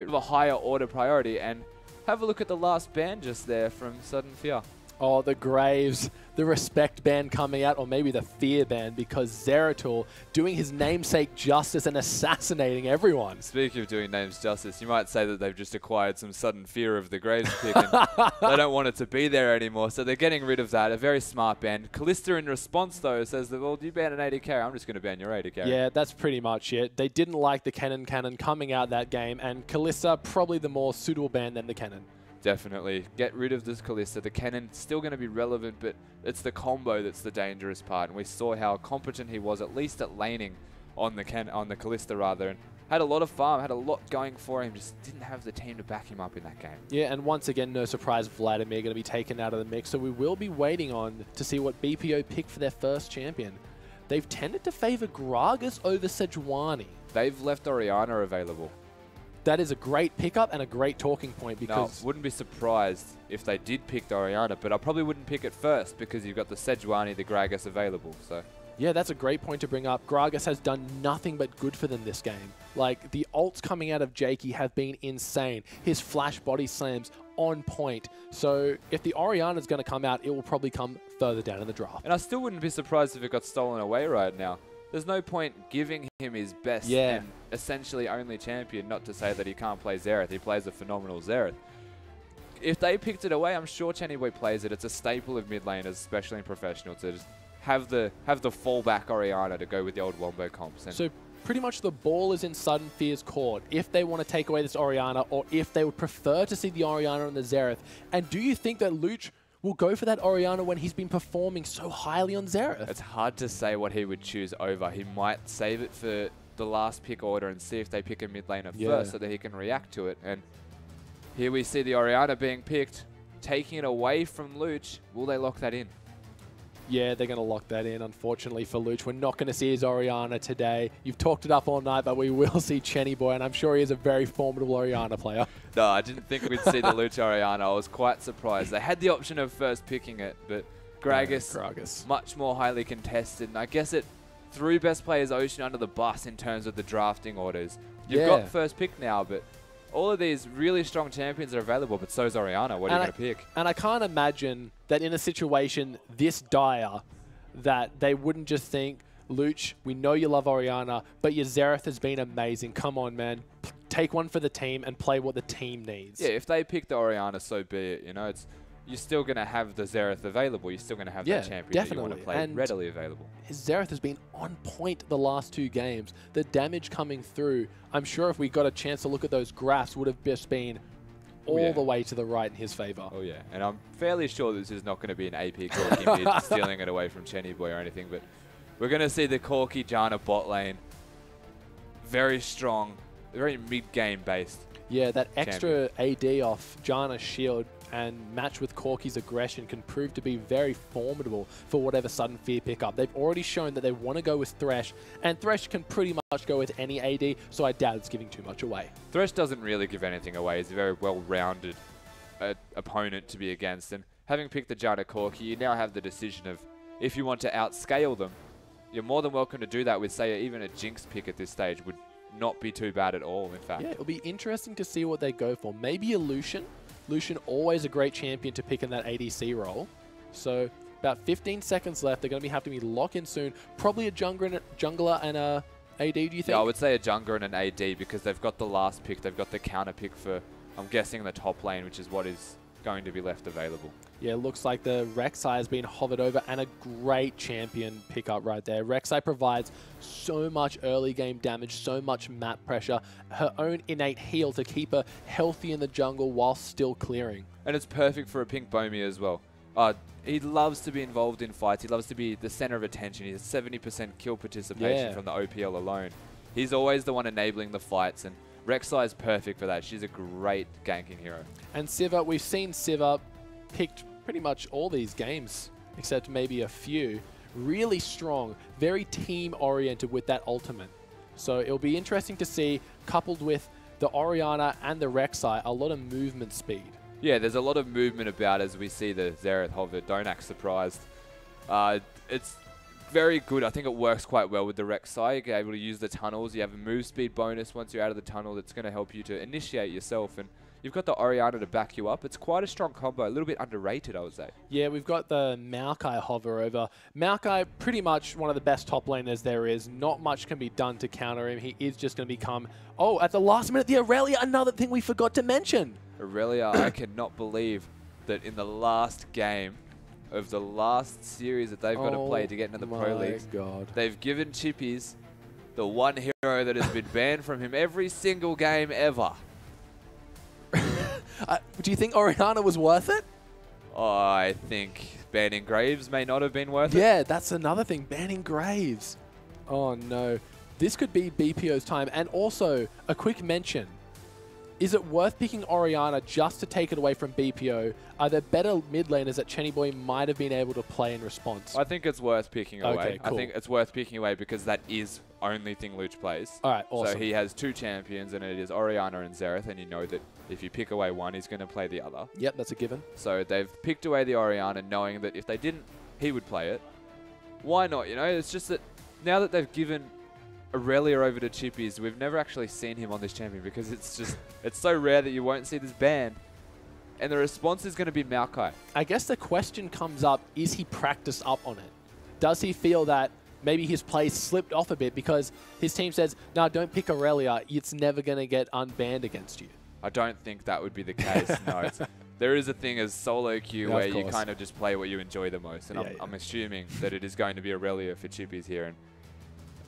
of a higher order priority. And have a look at the last ban just there from Sudden Fear. Oh, the Graves, the respect ban coming out, or maybe the fear ban, because Zeratul doing his namesake justice and assassinating everyone. Speaking of doing names justice, you might say that they've just acquired some sudden fear of the Graves pick, and they don't want it to be there anymore, so they're getting rid of that. A very smart ban. Callista, in response, though, says that, well, you ban an AD carry, I'm just going to ban your AD carry. Yeah, that's pretty much it. They didn't like the cannon coming out that game, and Callista probably the more suitable ban than the cannon. Definitely. Get rid of this Callista. The cannon still going to be relevant, but it's the combo that's the dangerous part. And we saw how competent he was, at least at laning on the Callista rather, and had a lot of farm, had a lot going for him, just didn't have the team to back him up in that game. Yeah, and once again, no surprise, Vladimir going to be taken out of the mix. So we will be waiting on to see what BPO pick for their first champion. They've tended to favor Gragas over Sejuani. They've left Orianna available. That is a great pickup and a great talking point, because... No, wouldn't be surprised if they did pick the Orianna, but I probably wouldn't pick it first because you've got the Sejuani, the Gragas available. So yeah, that's a great point to bring up. Gragas has done nothing but good for them this game. Like, the ults coming out of Jakey have been insane. His flash body slams on point. So if the Orianna is going to come out, it will probably come further down in the draft. And I still wouldn't be surprised if it got stolen away right now. There's no point giving him his best and essentially only champion, not to say that he can't play Xerath. He plays a phenomenal Xerath. If they picked it away, I'm sure Chennyboy plays it. It's a staple of mid laners, especially in professional, to just have the fallback Orianna to go with the old Wombo comps. And so pretty much the ball is in Sudden Fear's court if they want to take away this Orianna, or if they would prefer to see the Orianna on the Xerath. And do you think that Luch will go for that Orianna when he's been performing so highly on Xerath? It's hard to say what he would choose over. He might save it for the last pick order and see if they pick a mid laner first so that he can react to it. And here we see the Orianna being picked, taking it away from Luch. Will they lock that in? Yeah, they're going to lock that in, unfortunately, for Luch. We're not going to see his Orianna today. You've talked it up all night, but we will see Chennyboy, and I'm sure he is a very formidable Orianna player. No, I didn't think we'd see the Luch Orianna. I was quite surprised. They had the option of first picking it, but Gragas, much more highly contested. And I guess it threw best players Ocean under the bus in terms of the drafting orders. You've got first pick now, but all of these really strong champions are available, but so is Orianna. What are you going to pick? And I can't imagine that in a situation this dire that they wouldn't just think, Luch, we know you love Orianna, but your Xerath has been amazing. Come on, man. Take one for the team and play what the team needs. Yeah, if they pick the Orianna, so be it. You know, you're still going to have the Xerath available. You're still going to have that champion that you want to play readily available. His Xerath has been on point the last 2 games. The damage coming through, I'm sure if we got a chance to look at those graphs, would have just been all the way to the right in his favor. Oh, yeah. And I'm fairly sure this is not going to be an AP Corki mid stealing it away from Chennyboy or anything, but we're going to see the Corki Janna bot lane. Very strong, very mid-game based. Yeah, that extra AD off Janna's shield and match with Corki's aggression can prove to be very formidable for whatever Sudden Fear pickup. They've already shown that they want to go with Thresh, and Thresh can pretty much go with any AD, so I doubt it's giving too much away. Thresh doesn't really give anything away. He's a very well-rounded opponent to be against, and having picked the Janna Corki, you now have the decision of if you want to outscale them, you're more than welcome to do that with, say, even a Jinx pick at this stage would not be too bad at all, in fact. Yeah, it'll be interesting to see what they go for. Maybe a Lucian. Lucian, always a great champion to pick in that ADC role. So about 15 seconds left. They're going to be having to be locked in soon. Probably a jungler and a AD, do you think? Yeah, I would say a jungler and an AD because they've got the last pick. They've got the counter pick for, I'm guessing, the top lane, which is what is going to be left available. Yeah, it looks like the Rek'Sai has been hovered over, and a great champion pickup right there. Rek'Sai provides so much early game damage, so much map pressure, her own innate heal to keep her healthy in the jungle while still clearing. And it's perfect for a pink Bomi as well. He loves to be involved in fights. He loves to be the center of attention. He has 70% kill participation from the OPL alone. He's always the one enabling the fights, and Rek'Sai is perfect for that. She's a great ganking hero. And Sivir, we've seen Sivir picked pretty much all these games, except maybe a few. Really strong, very team-oriented with that ultimate. So it'll be interesting to see, coupled with the Orianna and the Rek'Sai, a lot of movement speed. Yeah, there's a lot of movement about as we see the Xerath hover. Don't act surprised. It's very good. I think it works quite well with the Rek'Sai. You're able to use the tunnels. You have a move speed bonus once you're out of the tunnel that's going to help you to initiate yourself. And you've got the Orianna to back you up. It's quite a strong combo. A little bit underrated, I would say. Yeah, we've got the Maokai hover over. Maokai, pretty much one of the best top laners there is. Not much can be done to counter him. He is just going to become... Oh, at the last minute, the Aurelia, another thing we forgot to mention. Aurelia, I cannot believe that in the last game of the last series that they've got to play to get into the Pro Leagues, they've given Chippies the one hero that has been banned from him every single game ever. Do you think Orianna was worth it? I think banning Graves may not have been worth it. Yeah, that's another thing, banning Graves. Oh no. This could be BPO's time. And also, a quick mention. Is it worth picking Orianna just to take it away from BPO? Are there better mid laners that Chenny Boy might have been able to play in response? I think it's worth picking away. Okay, cool. I think it's worth picking away because that is only thing Luch plays. All right, awesome. So he has two champions, and it is Orianna and Xerath, and you know that if you pick away one, he's going to play the other. Yep, that's a given. So they've picked away the Orianna, knowing that if they didn't, he would play it. Why not? You know, it's just that now that they've given Aurelia over to Chippies, we've never actually seen him on this champion because it's just, it's so rare that you won't see this ban. And the response is going to be Maokai. I guess the question comes up, is he practiced up on it? Does he feel that maybe his play slipped off a bit because his team says, no, don't pick Aurelia, it's never going to get unbanned against you? I don't think that would be the case, no. There is a thing as solo queue where you kind of just play what you enjoy the most. And I'm assuming that it is going to be Aurelia for Chippies here. And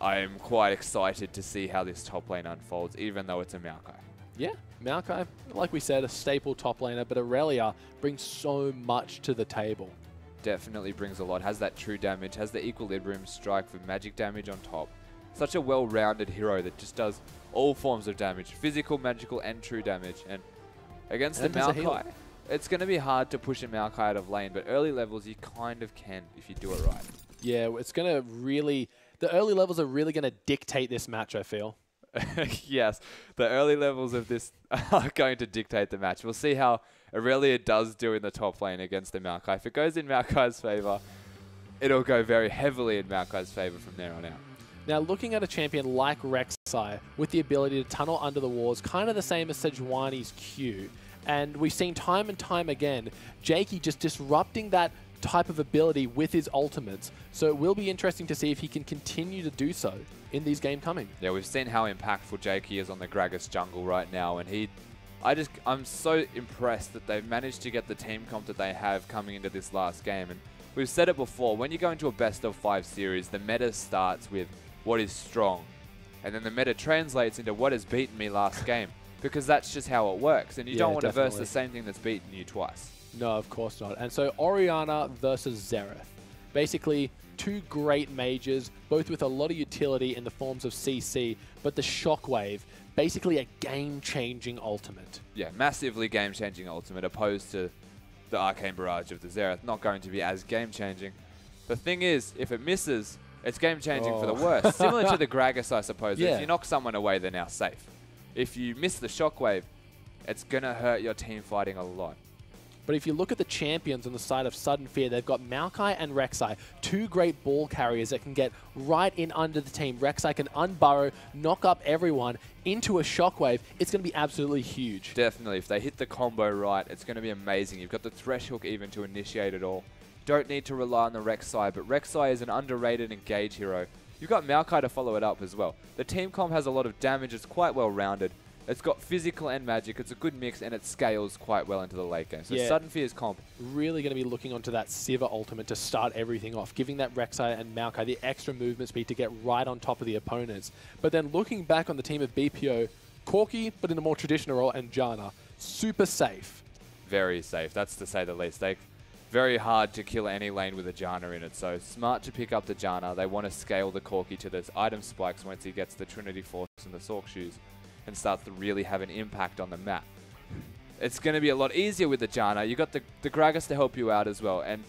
I am quite excited to see how this top lane unfolds, even though it's a Maokai. Yeah, Maokai, like we said, a staple top laner, but Aurelia brings so much to the table. Definitely brings a lot. Has that true damage, has the equilibrium strike for magic damage on top. Such a well-rounded hero that just does all forms of damage, physical, magical, and true damage. And against the Maokai, it's going to be hard to push a Maokai out of lane, but early levels you kind of can if you do it right. Yeah, it's going to really... The early levels are really going to dictate this match, I feel. Yes, the early levels of this are going to dictate the match. We'll see how Aurelia does do in the top lane against the Maokai. If it goes in Maokai's favor, it'll go very heavily in Maokai's favor from there on out. Now, looking at a champion like Rek'Sai with the ability to tunnel under the walls, kind of the same as Sejuani's Q. And we've seen time and time again, Jakey just disrupting that type of ability with his ultimates. So it will be interesting to see if he can continue to do so in these games coming. Yeah, we've seen how impactful Jakey is on the Gragas jungle right now, and I'm so impressed that they've managed to get the team comp that they have coming into this last game. And we've said it before, when you go into a best of 5 series, the meta starts with what is strong, and then the meta translates into what has beaten me last game, because that's just how it works, and you don't want to verse the same thing that's beaten you twice. No, of course not. And so Orianna versus Xerath. Basically, two great mages, both with a lot of utility in the forms of CC, but the Shockwave, basically a game-changing ultimate. Yeah, massively game-changing ultimate, opposed to the Arcane Barrage of the Xerath. Not going to be as game-changing. The thing is, if it misses, it's game-changing for the worst. Similar to the Gragas, I suppose. Yeah. If you knock someone away, they're now safe. If you miss the Shockwave, it's going to hurt your team fighting a lot. But if you look at the champions on the side of Sudden Fear, they've got Maokai and Rek'Sai, two great ball carriers that can get right in under the team. Rek'Sai can unburrow, knock up everyone into a Shockwave. It's going to be absolutely huge. Definitely. If they hit the combo right, it's going to be amazing. You've got the Thresh Hook even to initiate it all. Don't need to rely on the Rek'Sai, but Rek'Sai is an underrated engage hero. You've got Maokai to follow it up as well. The team comp has a lot of damage. It's quite well rounded. It's got physical and magic. It's a good mix, and it scales quite well into the late game. So Sudden Fear's comp. Really going to be looking onto that Sivir ultimate to start everything off, giving that Rek'Sai and Maokai the extra movement speed to get right on top of the opponents. But then looking back on the team of BPO, Corki, but in a more traditional role, and Janna, super safe. Very safe. That's to say the least. Very hard to kill any lane with a Janna in it, so smart to pick up the Janna. They want to scale the Corki to those item spikes once he gets the Trinity Force and the Sork Shoes, and starts to really have an impact on the map. It's going to be a lot easier with the Janna. You got the Gragas to help you out as well, and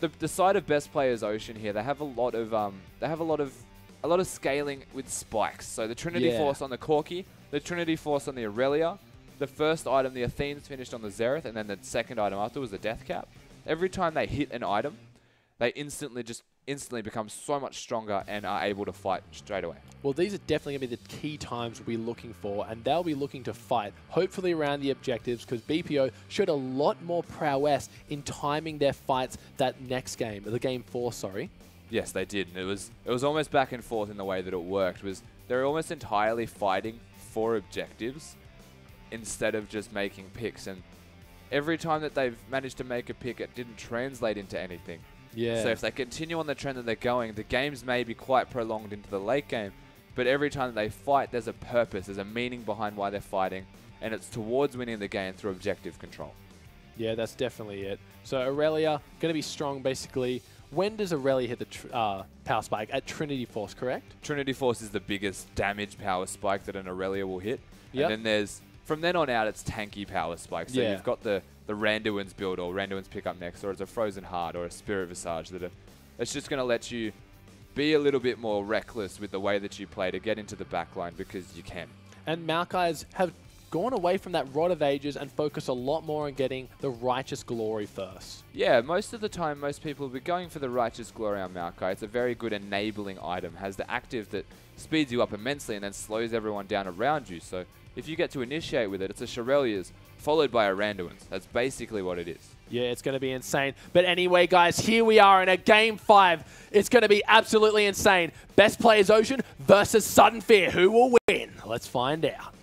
the side of best players Ocean here, they have a lot of scaling with spikes. So the Trinity Force on the Corki, the Trinity Force on the Aurelia, the first item the Athene's finished on the Xerath, and then the second item after was the Death Cap. Every time they hit an item, they instantly just instantly become so much stronger and are able to fight straight away. Well, these are definitely going to be the key times we'll be looking for, and they'll be looking to fight, hopefully around the objectives, because BPO showed a lot more prowess in timing their fights that next game, the game 4, sorry. Yes, they did. And it was almost back and forth in the way that it worked. They're almost entirely fighting for objectives instead of just making picks. And every time that they've managed to make a pick, it didn't translate into anything. Yeah. So if they continue on the trend that they're going, the games may be quite prolonged into the late game, but every time that they fight, there's a purpose, there's a meaning behind why they're fighting, and it's towards winning the game through objective control. Yeah, that's definitely it. So Aurelia, going to be strong basically. When does Aurelia hit the power spike? At Trinity Force, correct? Trinity Force is the biggest damage power spike that an Aurelia will hit. Yep. And then from then on out, it's tanky power spikes. So you've got the Randuin's build, or Randuin's pick up next, or it's a Frozen Heart, or a Spirit Visage. It's just going to let you be a little bit more reckless with the way that you play to get into the backline because you can. And Maokai's have gone away from that Rod of Ages and focus a lot more on getting the Righteous Glory first. Yeah, most of the time, most people will be going for the Righteous Glory on Maokai. It's a very good enabling item. Has the active that speeds you up immensely and then slows everyone down around you. So if you get to initiate with it, it's a Shirelia's followed by a Randuin's. That's basically what it is. Yeah, it's going to be insane. But anyway, guys, here we are in a Game 5. It's going to be absolutely insane. Best players Ocean versus Sudden Fear. Who will win? Let's find out.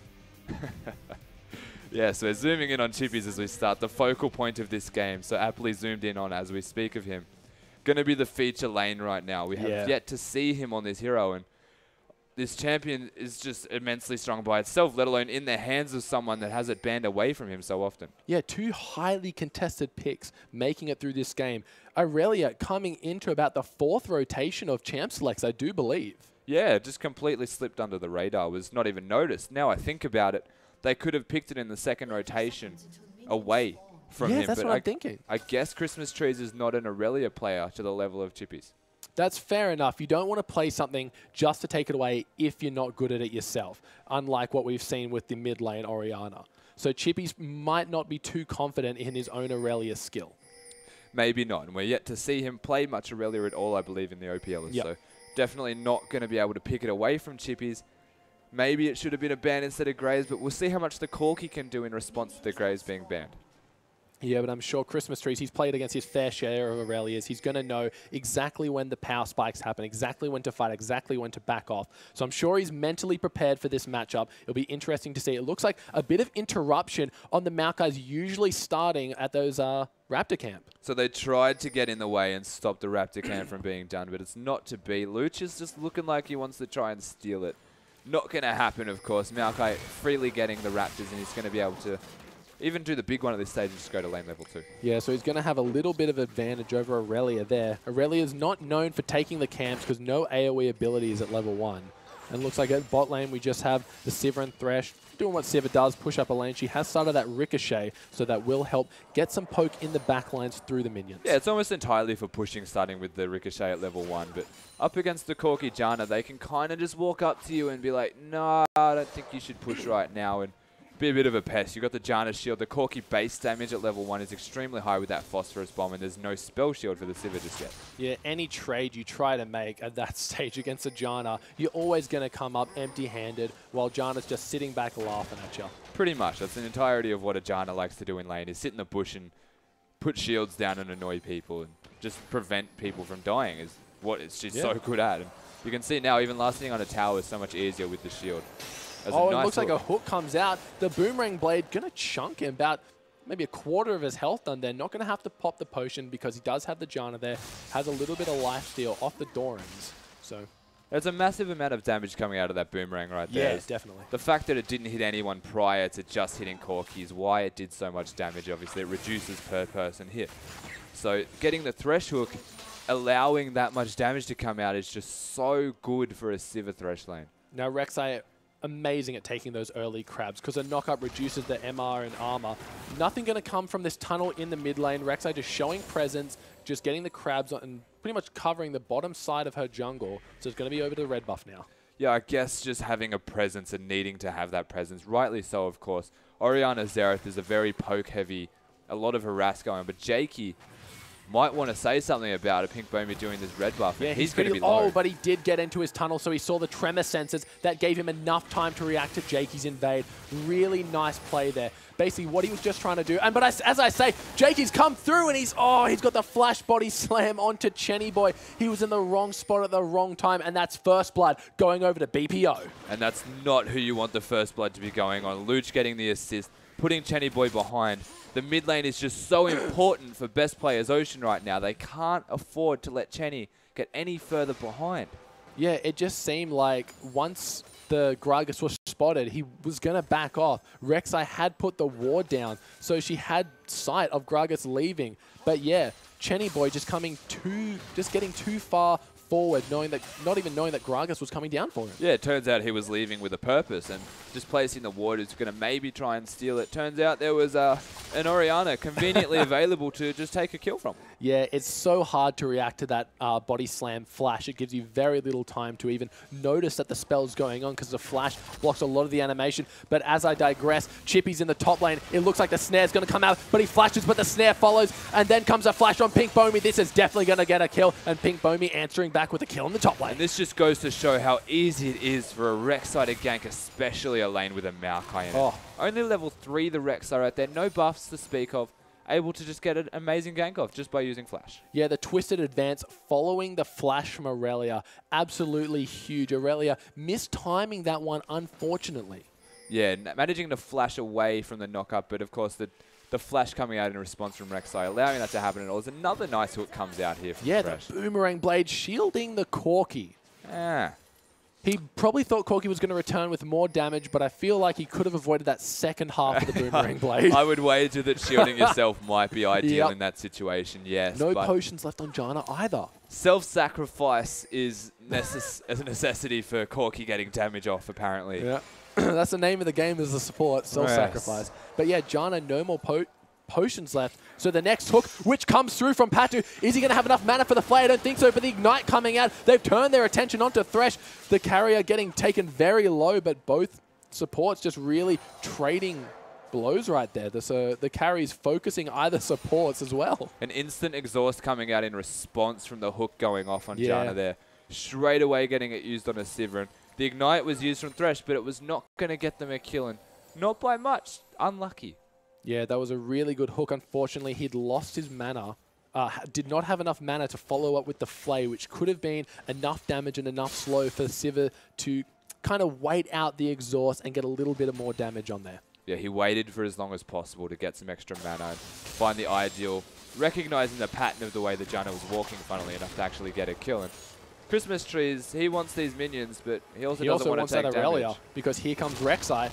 Yeah, so we're zooming in on Chippies as we start. The focal point of this game, so aptly zoomed in on as we speak of him. Going to be the feature lane right now. We have yet to see him on this hero, and this champion is just immensely strong by itself, let alone in the hands of someone that has it banned away from him so often. Yeah, 2 highly contested picks making it through this game. Aurelia coming into about the 4th rotation of champ selects, I do believe. Yeah, just completely slipped under the radar, was not even noticed. Now I think about it, they could have picked it in the 2nd rotation away from him. Yeah, that's what I'm thinking. I guess Christmas Trees is not an Aurelia player to the level of Chippies. That's fair enough. You don't want to play something just to take it away if you're not good at it yourself, unlike what we've seen with the mid lane Orianna. So Chippies might not be too confident in his own Aurelia skill. Maybe not, and we're yet to see him play much Aurelia at all, I believe, in the OPL. Yep. So definitely not going to be able to pick it away from Chippies. Maybe it should have been a ban instead of Graves, but we'll see how much the Corki can do in response to the Graves being banned. Yeah, but I'm sure Christmas Trees, he's played against his fair share of Aurelias. He's going to know exactly when the power spikes happen, exactly when to fight, exactly when to back off. So I'm sure he's mentally prepared for this matchup. It'll be interesting to see. It looks like a bit of interruption on the Maokai's usually starting at those Raptor camp. So they tried to get in the way and stop the Raptor camp from being done, but it's not to be. Luch is just looking like he wants to try and steal it. Not going to happen, of course. Maokai freely getting the Raptors, and he's going to be able to even do the big one at this stage and just go to lane level 2. Yeah, so he's going to have a little bit of advantage over Aurelia there. Aurelia is not known for taking the camps because no AoE abilities at level 1. And looks like at bot lane we just have the Sivir and Thresh doing what Sivir does, push up a lane. She has started that Ricochet, so that will help get some poke in the backlines through the minions. Yeah, it's almost entirely for pushing, starting with the Ricochet at level 1. But up against the Corki Janna, they can kind of just walk up to you and be like, no, I don't think you should push right now. And be a bit of a pest. You've got the Janna shield. The Corki base damage at level 1 is extremely high with that Phosphorus Bomb, and there's no spell shield for the Sivir just yet. Yeah, any trade you try to make at that stage against a Janna, you're always going to come up empty-handed while Janna's just sitting back laughing at you. Pretty much. That's the entirety of what a Janna likes to do in lane, is sit in the bush and put shields down and annoy people and just prevent people from dying is what she's so good at. And you can see now even last hitting on a tower is so much easier with the shield. Oh, it looks like a hook comes out. The Boomerang Blade going to chunk him about maybe a quarter of his health done there. Not going to have to pop the potion because he does have the Janna there. Has a little bit of lifesteal off the Dorans. So there's a massive amount of damage coming out of that Boomerang right there. Yeah, definitely. The fact that it didn't hit anyone prior to just hitting Corki is why it did so much damage. Obviously, it reduces per person hit. So getting the Thresh Hook, allowing that much damage to come out is just so good for a Sivir Thresh lane. Now, Rek'Sai, amazing at taking those early crabs because a knockup reduces the MR and armor. Nothing going to come from this tunnel in the mid lane. Rek'Sai just showing presence, just getting the crabs on, and pretty much covering the bottom side of her jungle. So it's going to be over to the red buff now. Yeah, I guess just having a presence and needing to have that presence, rightly so, of course. Orianna Xerath is a very poke-heavy, a lot of harass going on, but Jakey might want to say something about a Pink Bomber doing this red buff. Yeah, he's going to be low. Oh, but he did get into his tunnel, so he saw the tremor sensors. That gave him enough time to react to Jakey's invade. Really nice play there. Basically, what he was just trying to do. But as I say, Jakey's come through, and he's got the flash body slam onto Chenny Boy. He was in the wrong spot at the wrong time, and that's first blood going over to BPO. And that's not who you want the first blood to be going on. Luch getting the assist, putting Chenny Boy behind. The mid lane is just so important for best players Ocean right now. They can't afford to let Chenny get any further behind. Yeah, it just seemed like once the Gragas was spotted, he was going to back off. Rek'Sai had put the ward down, so she had sight of Gragas leaving. But yeah, Chenny Boy just getting too far forward, not even knowing that Gragas was coming down for him. Yeah, it turns out he was leaving with a purpose, and just placing the ward is going to maybe try and steal it. Turns out there was an Orianna conveniently available to just take a kill from. Yeah, it's so hard to react to that body slam flash. It gives you very little time to even notice that the spell's going on because the flash blocks a lot of the animation. But as I digress, Chippy's in the top lane. It looks like the snare's going to come out, but he flashes, but the snare follows, and then comes a flash on Pink Bomey. This is definitely going to get a kill, and Pink Bomey answering back with a kill in the top lane. And this just goes to show how easy it is for a Rek'Sai to gank, especially a lane with a Maokai in it. Only level 3 the Rek'Sai right there, no buffs to speak of. Able to just get an amazing gank off just by using flash. Yeah, the twisted advance following the flash from Aurelia. Absolutely huge. Aurelia mistiming that one, unfortunately. Yeah, managing to flash away from the knock-up, but of course the flash coming out in response from Rek'Sai, allowing that to happen at all. There's another nice hook comes out here from Fresh. The boomerang blade shielding the Corki. He probably thought Corki was going to return with more damage, but I feel like he could have avoided that second half of the boomerang blade. I would wager that shielding yourself might be ideal in that situation, yes. No potions left on Janna either. Self-sacrifice is a necessity for Corki getting damage off, apparently. Yeah, that's the name of the game as the support, self-sacrifice. But yeah, Janna, no more potions left. So the next hook, which comes through from Patu, is he going to have enough mana for the Flay? I don't think so, but the Ignite coming out. They've turned their attention onto Thresh. The carrier getting taken very low, but both supports just really trading blows right there. The carry's focusing either supports as well. An instant exhaust coming out in response from the hook going off on Janna there. Straight away getting it used on a Sivir. The Ignite was used from Thresh, but it was not going to get them a kill, and not by much. Unlucky. Yeah, that was a really good hook. Unfortunately, he'd lost his mana. Did not have enough mana to follow up with the Flay, which could have been enough damage and enough slow for Sivir to kind of wait out the exhaust and get a little bit of more damage on there. Yeah, he waited for as long as possible to get some extra mana and find the ideal, recognizing the pattern of the way that Janna was walking, funnily enough, to actually get a kill. And Christmas trees, he wants these minions, but he also doesn't want to take damage. Aurelia, because here comes Rek'Sai.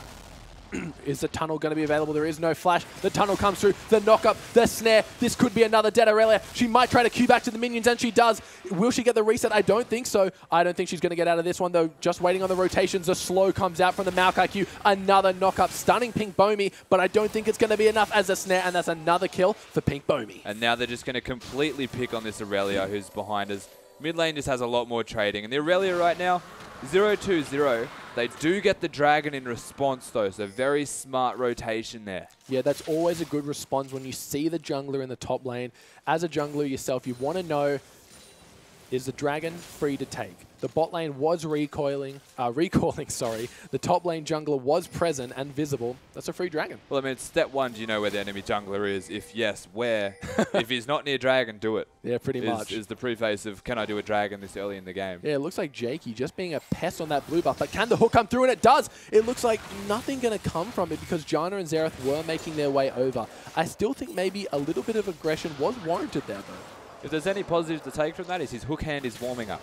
Is the tunnel going to be available? There is no flash. The tunnel comes through. The knock-up, the snare. This could be another dead Aurelia. She might try to queue back to the minions, and she does. Will she get the reset? I don't think so. I don't think she's going to get out of this one, though. Just waiting on the rotations. The slow comes out from the Maokai Q. Another knock-up, stunning Pink Bomey, but I don't think it's going to be enough as a snare, and that's another kill for Pink Bomey. And now they're just going to completely pick on this Aurelia who's behind us. Mid lane just has a lot more trading, and the Aurelia right now, 0-2-0. They do get the Dragon in response, though, so very smart rotation there. Yeah, that's always a good response when you see the jungler in the top lane. As a jungler yourself, you want to know, is the Dragon free to take? The bot lane was recalling, sorry. The top lane jungler was present and visible. That's a free Dragon. Well, I mean, step one, do you know where the enemy jungler is? If yes, where? If he's not near Dragon, do it. Yeah, pretty much. Is the preface of, can I do a Dragon this early in the game? Yeah, it looks like Jakey just being a pest on that blue buff. But can the hook come through? And it does. It looks like nothing going to come from it because Janna and Xerath were making their way over. I still think maybe a little bit of aggression was warranted there, though. If there's any positives to take from that, is his hook hand is warming up.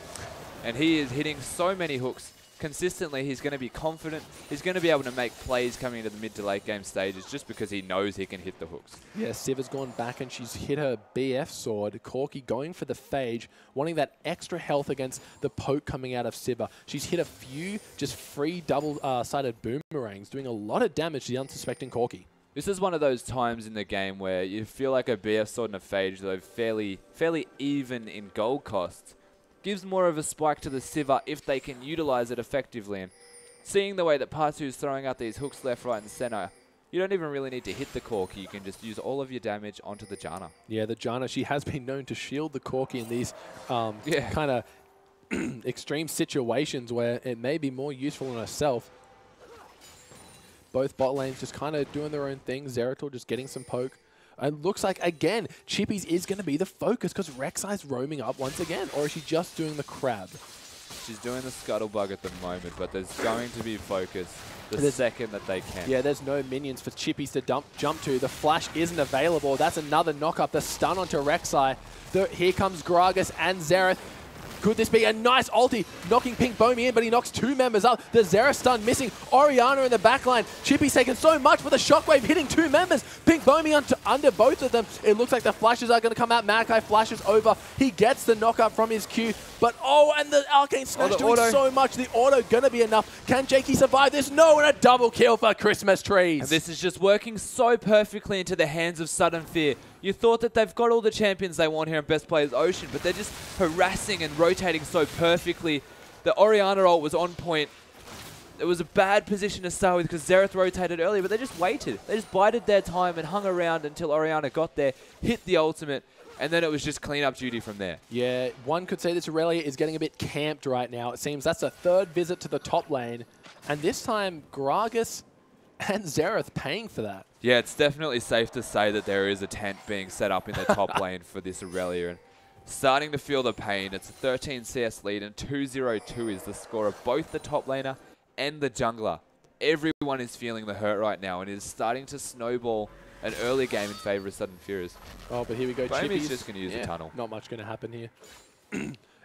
And he is hitting so many hooks consistently. He's going to be confident. He's going to be able to make plays coming into the mid to late game stages just because he knows he can hit the hooks. Yeah, Sivir's gone back and she's hit her BF sword. Corki going for the Phage, wanting that extra health against the poke coming out of Sivir. She's hit a few just free double-sided boomerangs, doing a lot of damage to the unsuspecting Corki. This is one of those times in the game where you feel like a BF sword and a Phage, though fairly even in gold costs, gives more of a spike to the Sivir if they can utilize it effectively. And seeing the way that Partu's throwing out these hooks left, right, and center, you don't even really need to hit the Corki. You can just use all of your damage onto the Janna. Yeah, the Janna, she has been known to shield the Corki in these kind of extreme situations where it may be more useful on herself. Both bot lanes just kind of doing their own thing. Zeratul just getting some poke. It looks like, again, Chippies is going to be the focus because Rek'Sai's roaming up once again. Or is she just doing the crab? She's doing the scuttlebug at the moment, but there's going to be focus the second that they can. Yeah, there's no minions for Chippies to jump to. The flash isn't available. That's another knock-up. The stun onto Rek'Sai. Here comes Gragas and Xerath. Could this be a nice ulti? Knocking Pink Bomi in, but he knocks 2 members up. The Xerath stun missing. Orianna in the backline. Chippy's taken so much for the shockwave, hitting 2 members. Pink Bomi under both of them. It looks like the flashes are going to come out. Malachi flashes over. He gets the knockup from his Q. But, and the Arcane Smash doing so much. The auto going to be enough. Can Jakey survive this? No, and a double kill for Christmas Trees. And this is just working so perfectly into the hands of Sudden Fear. You thought that they've got all the champions they want here in Best Players Ocean, but they're just harassing and rotating so perfectly. The Orianna ult was on point. It was a bad position to start with because Xerath rotated earlier, but they just waited. They just bided their time and hung around until Orianna got there, hit the ultimate, and then it was just clean-up duty from there. Yeah, one could say this Aurelia is getting a bit camped right now. It seems that's a 3rd visit to the top lane, and this time Gragas and Xerath paying for that. Yeah, it's definitely safe to say that there is a tent being set up in the top lane for this Aurelia. And starting to feel the pain. It's a 13 CS lead, and 2-0-2 is the score of both the top laner and the jungler. Everyone is feeling the hurt right now, and it is starting to snowball an early game in favor of Sudden Fears. Oh, but here we go. Chippies just going to use a tunnel. Not much going to happen here.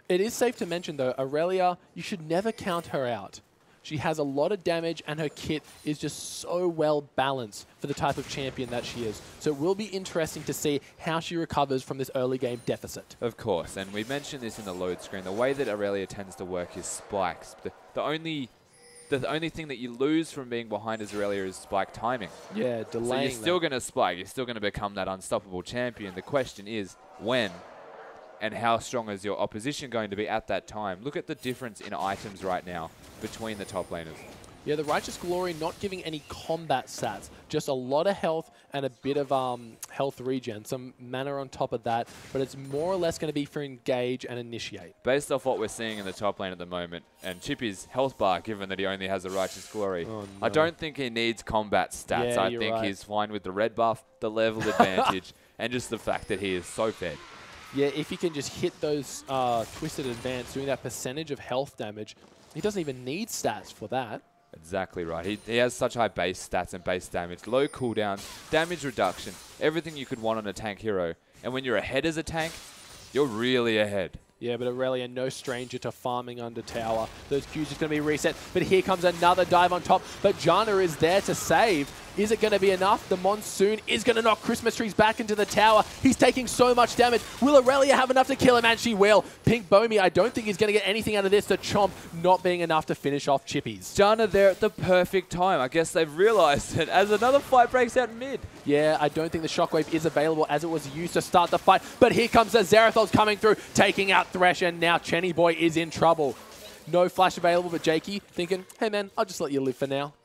It is safe to mention, though, Aurelia, you should never count her out. She has a lot of damage, and her kit is just so well balanced for the type of champion that she is. So it will be interesting to see how she recovers from this early game deficit. Of course, and we mentioned this in the load screen. The way that Aurelia tends to work is spikes. The only thing that you lose from being behind as Aurelia is spike timing. Yeah, delaying. So you're still going to spike. You're still going to become that unstoppable champion. The question is when and how strong is your opposition going to be at that time. Look at the difference in items right now between the top laners. Yeah, the Righteous Glory not giving any combat stats, just a lot of health and a bit of health regen, some mana on top of that, but it's more or less going to be for engage and initiate. Based off what we're seeing in the top lane at the moment, and Chippy's health bar, given that he only has a Righteous Glory, I don't think he needs combat stats. Yeah, I think he's fine with the red buff, the level advantage, and just the fact that he is so fed. Yeah, if he can just hit those Twisted Advance, doing that percentage of health damage, he doesn't even need stats for that. Exactly right. He has such high base stats and base damage, low cooldowns, damage reduction, everything you could want on a tank hero. And when you're ahead as a tank, you're really ahead. Yeah, but Aurelia, no stranger to farming under tower. Those Qs are going to be reset, but here comes another dive on top. But Janna is there to save. Is it going to be enough? The Monsoon is going to knock Christmas Trees back into the tower. He's taking so much damage. Will Aurelia have enough to kill him? And she will. Pink Bomi, I don't think he's going to get anything out of this. The Chomp not being enough to finish off Chippies. Janna there at the perfect time. I guess they've realized it as another fight breaks out mid. Yeah, I don't think the Shockwave is available as it was used to start the fight. But here comes the Zerathos coming through, taking out Thresh, and now Chenny Boy is in trouble. No flash available, but Jakey thinking, hey man, I'll just let you live for now.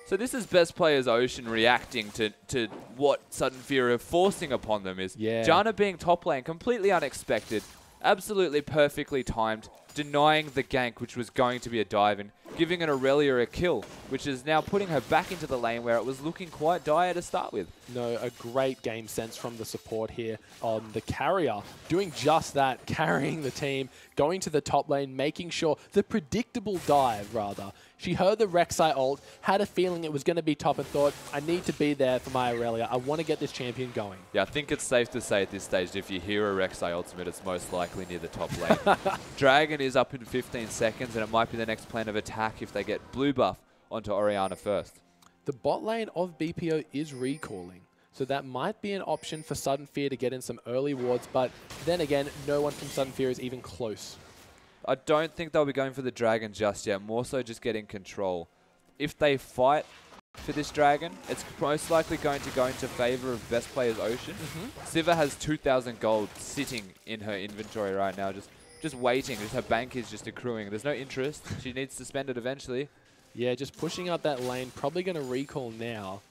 So this is Best Players Ocean reacting to what Sudden Fear are forcing upon them is Janna being top lane, completely unexpected, absolutely perfectly timed, denying the gank, which was going to be a dive, and giving an Aurelia a kill, which is now putting her back into the lane where it was looking quite dire to start with. No, a great game sense from the support here on the carrier, doing just that, carrying the team, going to the top lane, making sure the predictable dive, rather. She heard the Rek'Sai ult, had a feeling it was going to be top, and thought, I need to be there for my Aurelia. I want to get this champion going. Yeah, I think it's safe to say at this stage, if you hear a Rek'Sai ultimate, it's most likely near the top lane. Dragon is up in 15 seconds, and it might be the next plan of attack if they get blue buff onto Orianna first. The bot lane of BPO is recalling, so that might be an option for Sudden Fear to get in some early wards, but then again, no one from Sudden Fear is even close. I don't think they'll be going for the Dragon just yet, more so just getting control. If they fight for this Dragon, it's most likely going to go into favor of Best Players Ocean. Siva has 2,000 gold sitting in her inventory right now, just waiting. Her bank is just accruing. There's no interest. She needs to spend it eventually. Yeah, just pushing up that lane, probably going to recall now.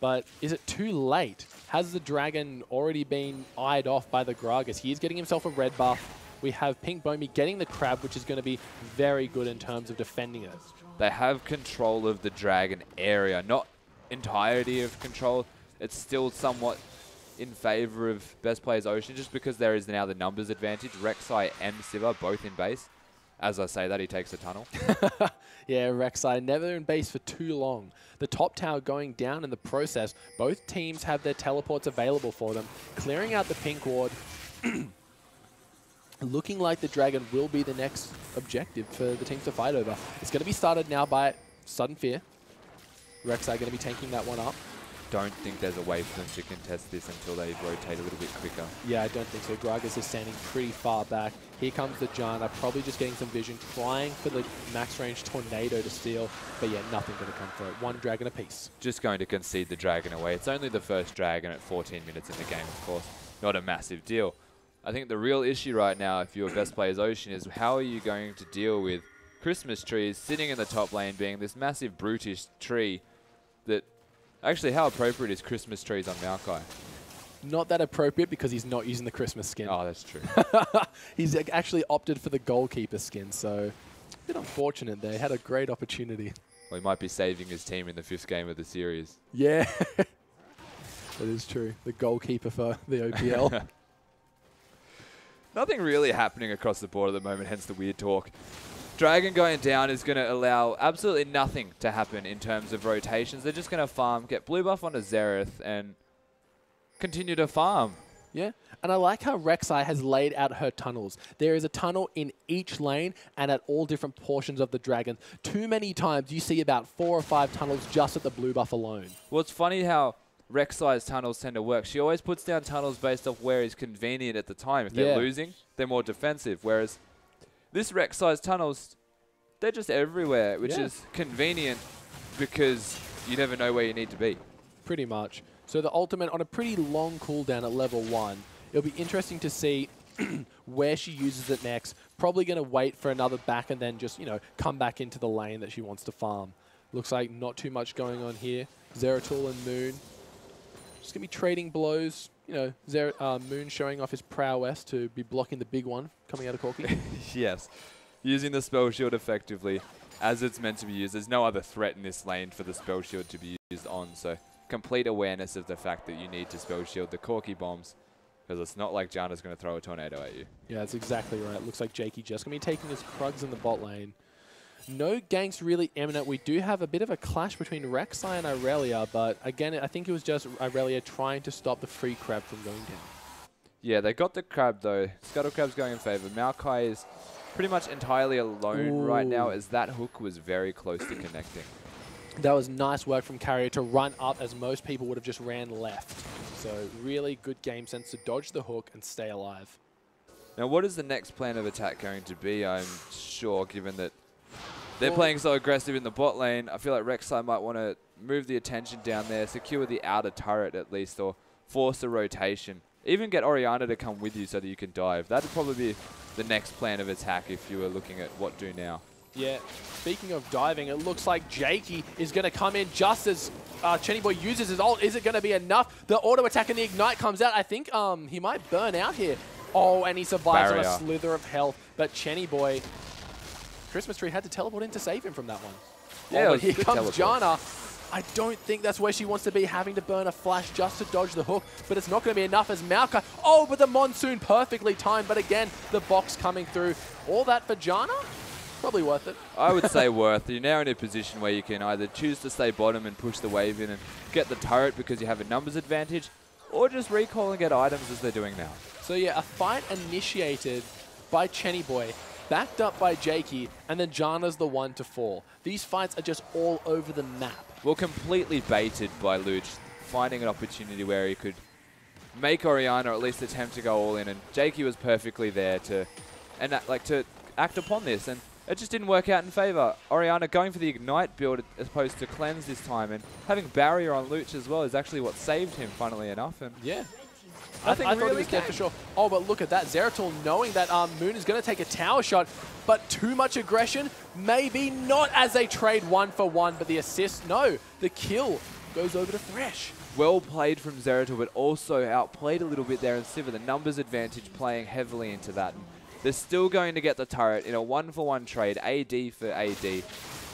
But is it too late? Has the Dragon already been eyed off by the Gragas? He is getting himself a red buff. We have Pink Bomi getting the Crab, which is going to be very good in terms of defending it. They have control of the Dragon area. Not entirety of control. It's still somewhat in favor of best players Ocean, just because there is now the numbers advantage. Rek'Sai and Siva both in base. As I say that, he takes a tunnel. Yeah, Rek'Sai never in base for too long. The top tower going down in the process. Both teams have their teleports available for them. Clearing out the pink ward. Looking like the Dragon will be the next objective for the teams to fight over. It's going to be started now by Sudden Fear. Rek'Sai going to be tanking that one up. Don't think there's a way for them to contest this until they rotate a little bit quicker. Yeah, I don't think so. Gragas is standing pretty far back. Here comes the Janna, probably just getting some vision, trying for the max range Tornado to steal. But yeah, nothing going to come for it. One Dragon apiece. Just going to concede the Dragon away. It's only the first Dragon at 14 minutes in the game, of course. Not a massive deal. I think the real issue right now, if you're best players Ocean, is how are you going to deal with Christmas trees sitting in the top lane being this massive brutish tree that... Actually, how appropriate is Christmas trees on Maokai? Not that appropriate because he's not using the Christmas skin. Oh, that's true. He's actually opted for the goalkeeper skin, so a bit unfortunate there. Had a great opportunity. Well, he might be saving his team in the 5th game of the series. Yeah, that is true. The goalkeeper for the OPL. Nothing really happening across the board at the moment, hence the weird talk. Dragon going down is going to allow absolutely nothing to happen in terms of rotations. They're just going to farm, get blue buff onto Xerath, and continue to farm. Yeah, and I like how Rek'Sai has laid out her tunnels. There is a tunnel in each lane and at all different portions of the Dragon. Too many times you see about 4 or 5 tunnels just at the blue buff alone. Well, it's funny how Rek'Sai's tunnels tend to work. She always puts down tunnels based off where is convenient at the time. If they're losing, they're more defensive, whereas... This Rek'Sai's tunnels, they're just everywhere, which is convenient because you never know where you need to be. Pretty much. So the ultimate on a pretty long cooldown at level 1. It'll be interesting to see where she uses it next. Probably going to wait for another back and then just, you know, come back into the lane that she wants to farm. Looks like not too much going on here. Zeratul and Moon just going to be trading blows. You know, Moon showing off his prowess to be blocking the big one coming out of Corki. Yes. Using the spell shield effectively as it's meant to be used. There's no other threat in this lane for the spell shield to be used on. So complete awareness of the fact that you need to spell shield the Corki bombs because it's not like Janna's going to throw a tornado at you. Yeah, that's exactly right. Looks like Jakey just going to be taking his Krugs in the bot lane. No ganks really imminent. We do have a bit of a clash between Rek'Sai and Irelia, but again, I think it was just Irelia trying to stop the free crab from going down. Yeah, they got the crab though. Scuttle Crab's going in favor. Maokai is pretty much entirely alone right now as that hook was very close to connecting. That was nice work from Carrier to run up as most people would have just ran left. So really good game sense to dodge the hook and stay alive. Now what is the next plan of attack going to be? I'm sure given that they're playing so aggressive in the bot lane, I feel like Rek'Sai might want to move the attention down there, secure the outer turret at least, or force a rotation. Even get Orianna to come with you so that you can dive. That would probably be the next plan of attack if you were looking at what do now. Yeah, speaking of diving, it looks like Jakey is going to come in just as Chenny Boy uses his ult. Is it going to be enough? The auto attack and the ignite comes out. I think he might burn out here. Oh, and he survives on a slither of health. But Chenny Boy... Christmas Tree had to teleport in to save him from that one. Yeah, but here comes Janna. I don't think that's where she wants to be, having to burn a flash just to dodge the hook, but it's not going to be enough as Maokai. Oh, but the Monsoon perfectly timed, but again, the box coming through. All that for Janna? Probably worth it. I would say worth. You're now in a position where you can either choose to stay bottom and push the wave in and get the turret because you have a numbers advantage, or just recall and get items as they're doing now. So yeah, a fight initiated by Chenny Boy, backed up by Jakey, and then Janna's the one to fall. These fights are just all over the map. Well, completely baited by Luch, finding an opportunity where he could make Orianna or at least attempt to go all in, and Jakey was perfectly there to act upon this, and it just didn't work out in favor. Orianna going for the Ignite build as opposed to Cleanse this time, and having Barrier on Luch as well is actually what saved him, funnily enough. And yeah. I thought he was dead for sure. Oh, but look at that. Zeratul knowing that Moon is going to take a tower shot, but too much aggression? Maybe not, as they trade 1 for 1, but the assist, no. The kill goes over to Thresh. Well played from Zeratul, but also outplayed a little bit there in Sivir. The numbers advantage playing heavily into that. And they're still going to get the turret in a 1-for-1 trade, AD for AD.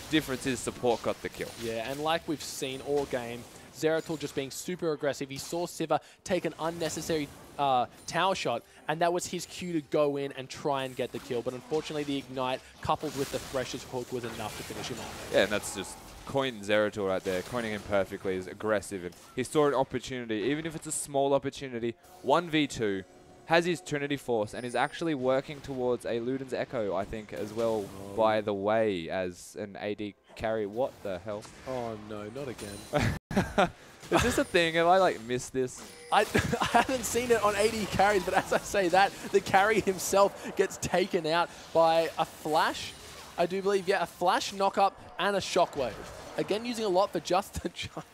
Difference is support got the kill. Yeah, and like we've seen all game, Zeratul just being super aggressive. He saw Sivir take an unnecessary tower shot, and that was his cue to go in and try and get the kill. But unfortunately, the Ignite, coupled with the Thresh's hook, was enough to finish him off. Yeah, and that's just coined Zeratul right there. Coining him perfectly is aggressive, and he saw an opportunity, even if it's a small opportunity, 1v2, has his Trinity Force, and is actually working towards a Luden's Echo, I think, as well, by the way, as an AD carry. What the hell? Oh no, not again. Is this a thing? Have I like missed this? I haven't seen it on AD carries, but as I say that, the carry himself gets taken out by a flash, I do believe. Yeah, a flash, knock-up, and a shockwave. Again, using a lot for just the jump.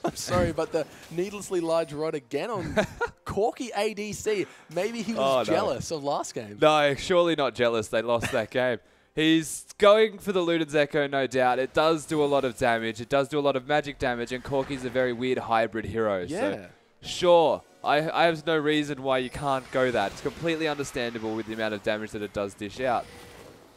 I'm sorry, but the needlessly large rod again on Corki ADC. Maybe he was jealous of last game. No, surely not jealous. They lost that game. He's going for the Luden's Echo, no doubt. It does do a lot of damage. It does do a lot of magic damage, and Corki's a very weird hybrid hero. Yeah. So, sure, I have no reason why you can't go that. It's completely understandable with the amount of damage that it does dish out.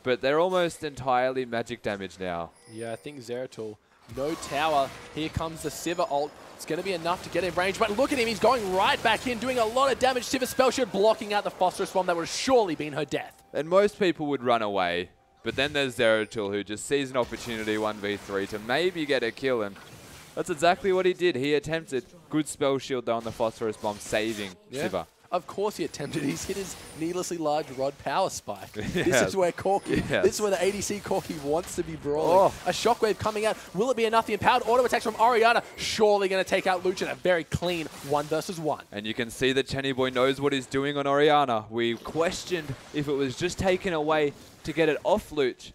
But they're almost entirely magic damage now. Yeah, I think Zeratul, no tower. Here comes the Sivir ult. It's going to be enough to get in range, but look at him. He's going right back in, doing a lot of damage. Sivir spell shield blocking out the Phosphorus Bomb that would have surely been her death. And most people would run away. But then there's Zeratul, who just sees an opportunity 1v3 to maybe get a kill, and that's exactly what he did. He attempted. Good spell shield though on the Phosphorus Bomb, saving Sivir. Of course he attempted. He's hit his needlessly large rod power spike. This is where Corki, this is where the ADC Corki wants to be brawling. A shockwave coming out. Will it be enough? The empowered auto attacks from Orianna surely going to take out Lucian. A very clean 1-versus-1. And you can see that Chenny Boy knows what he's doing on Orianna. We questioned if it was just taken away to get it off Luch.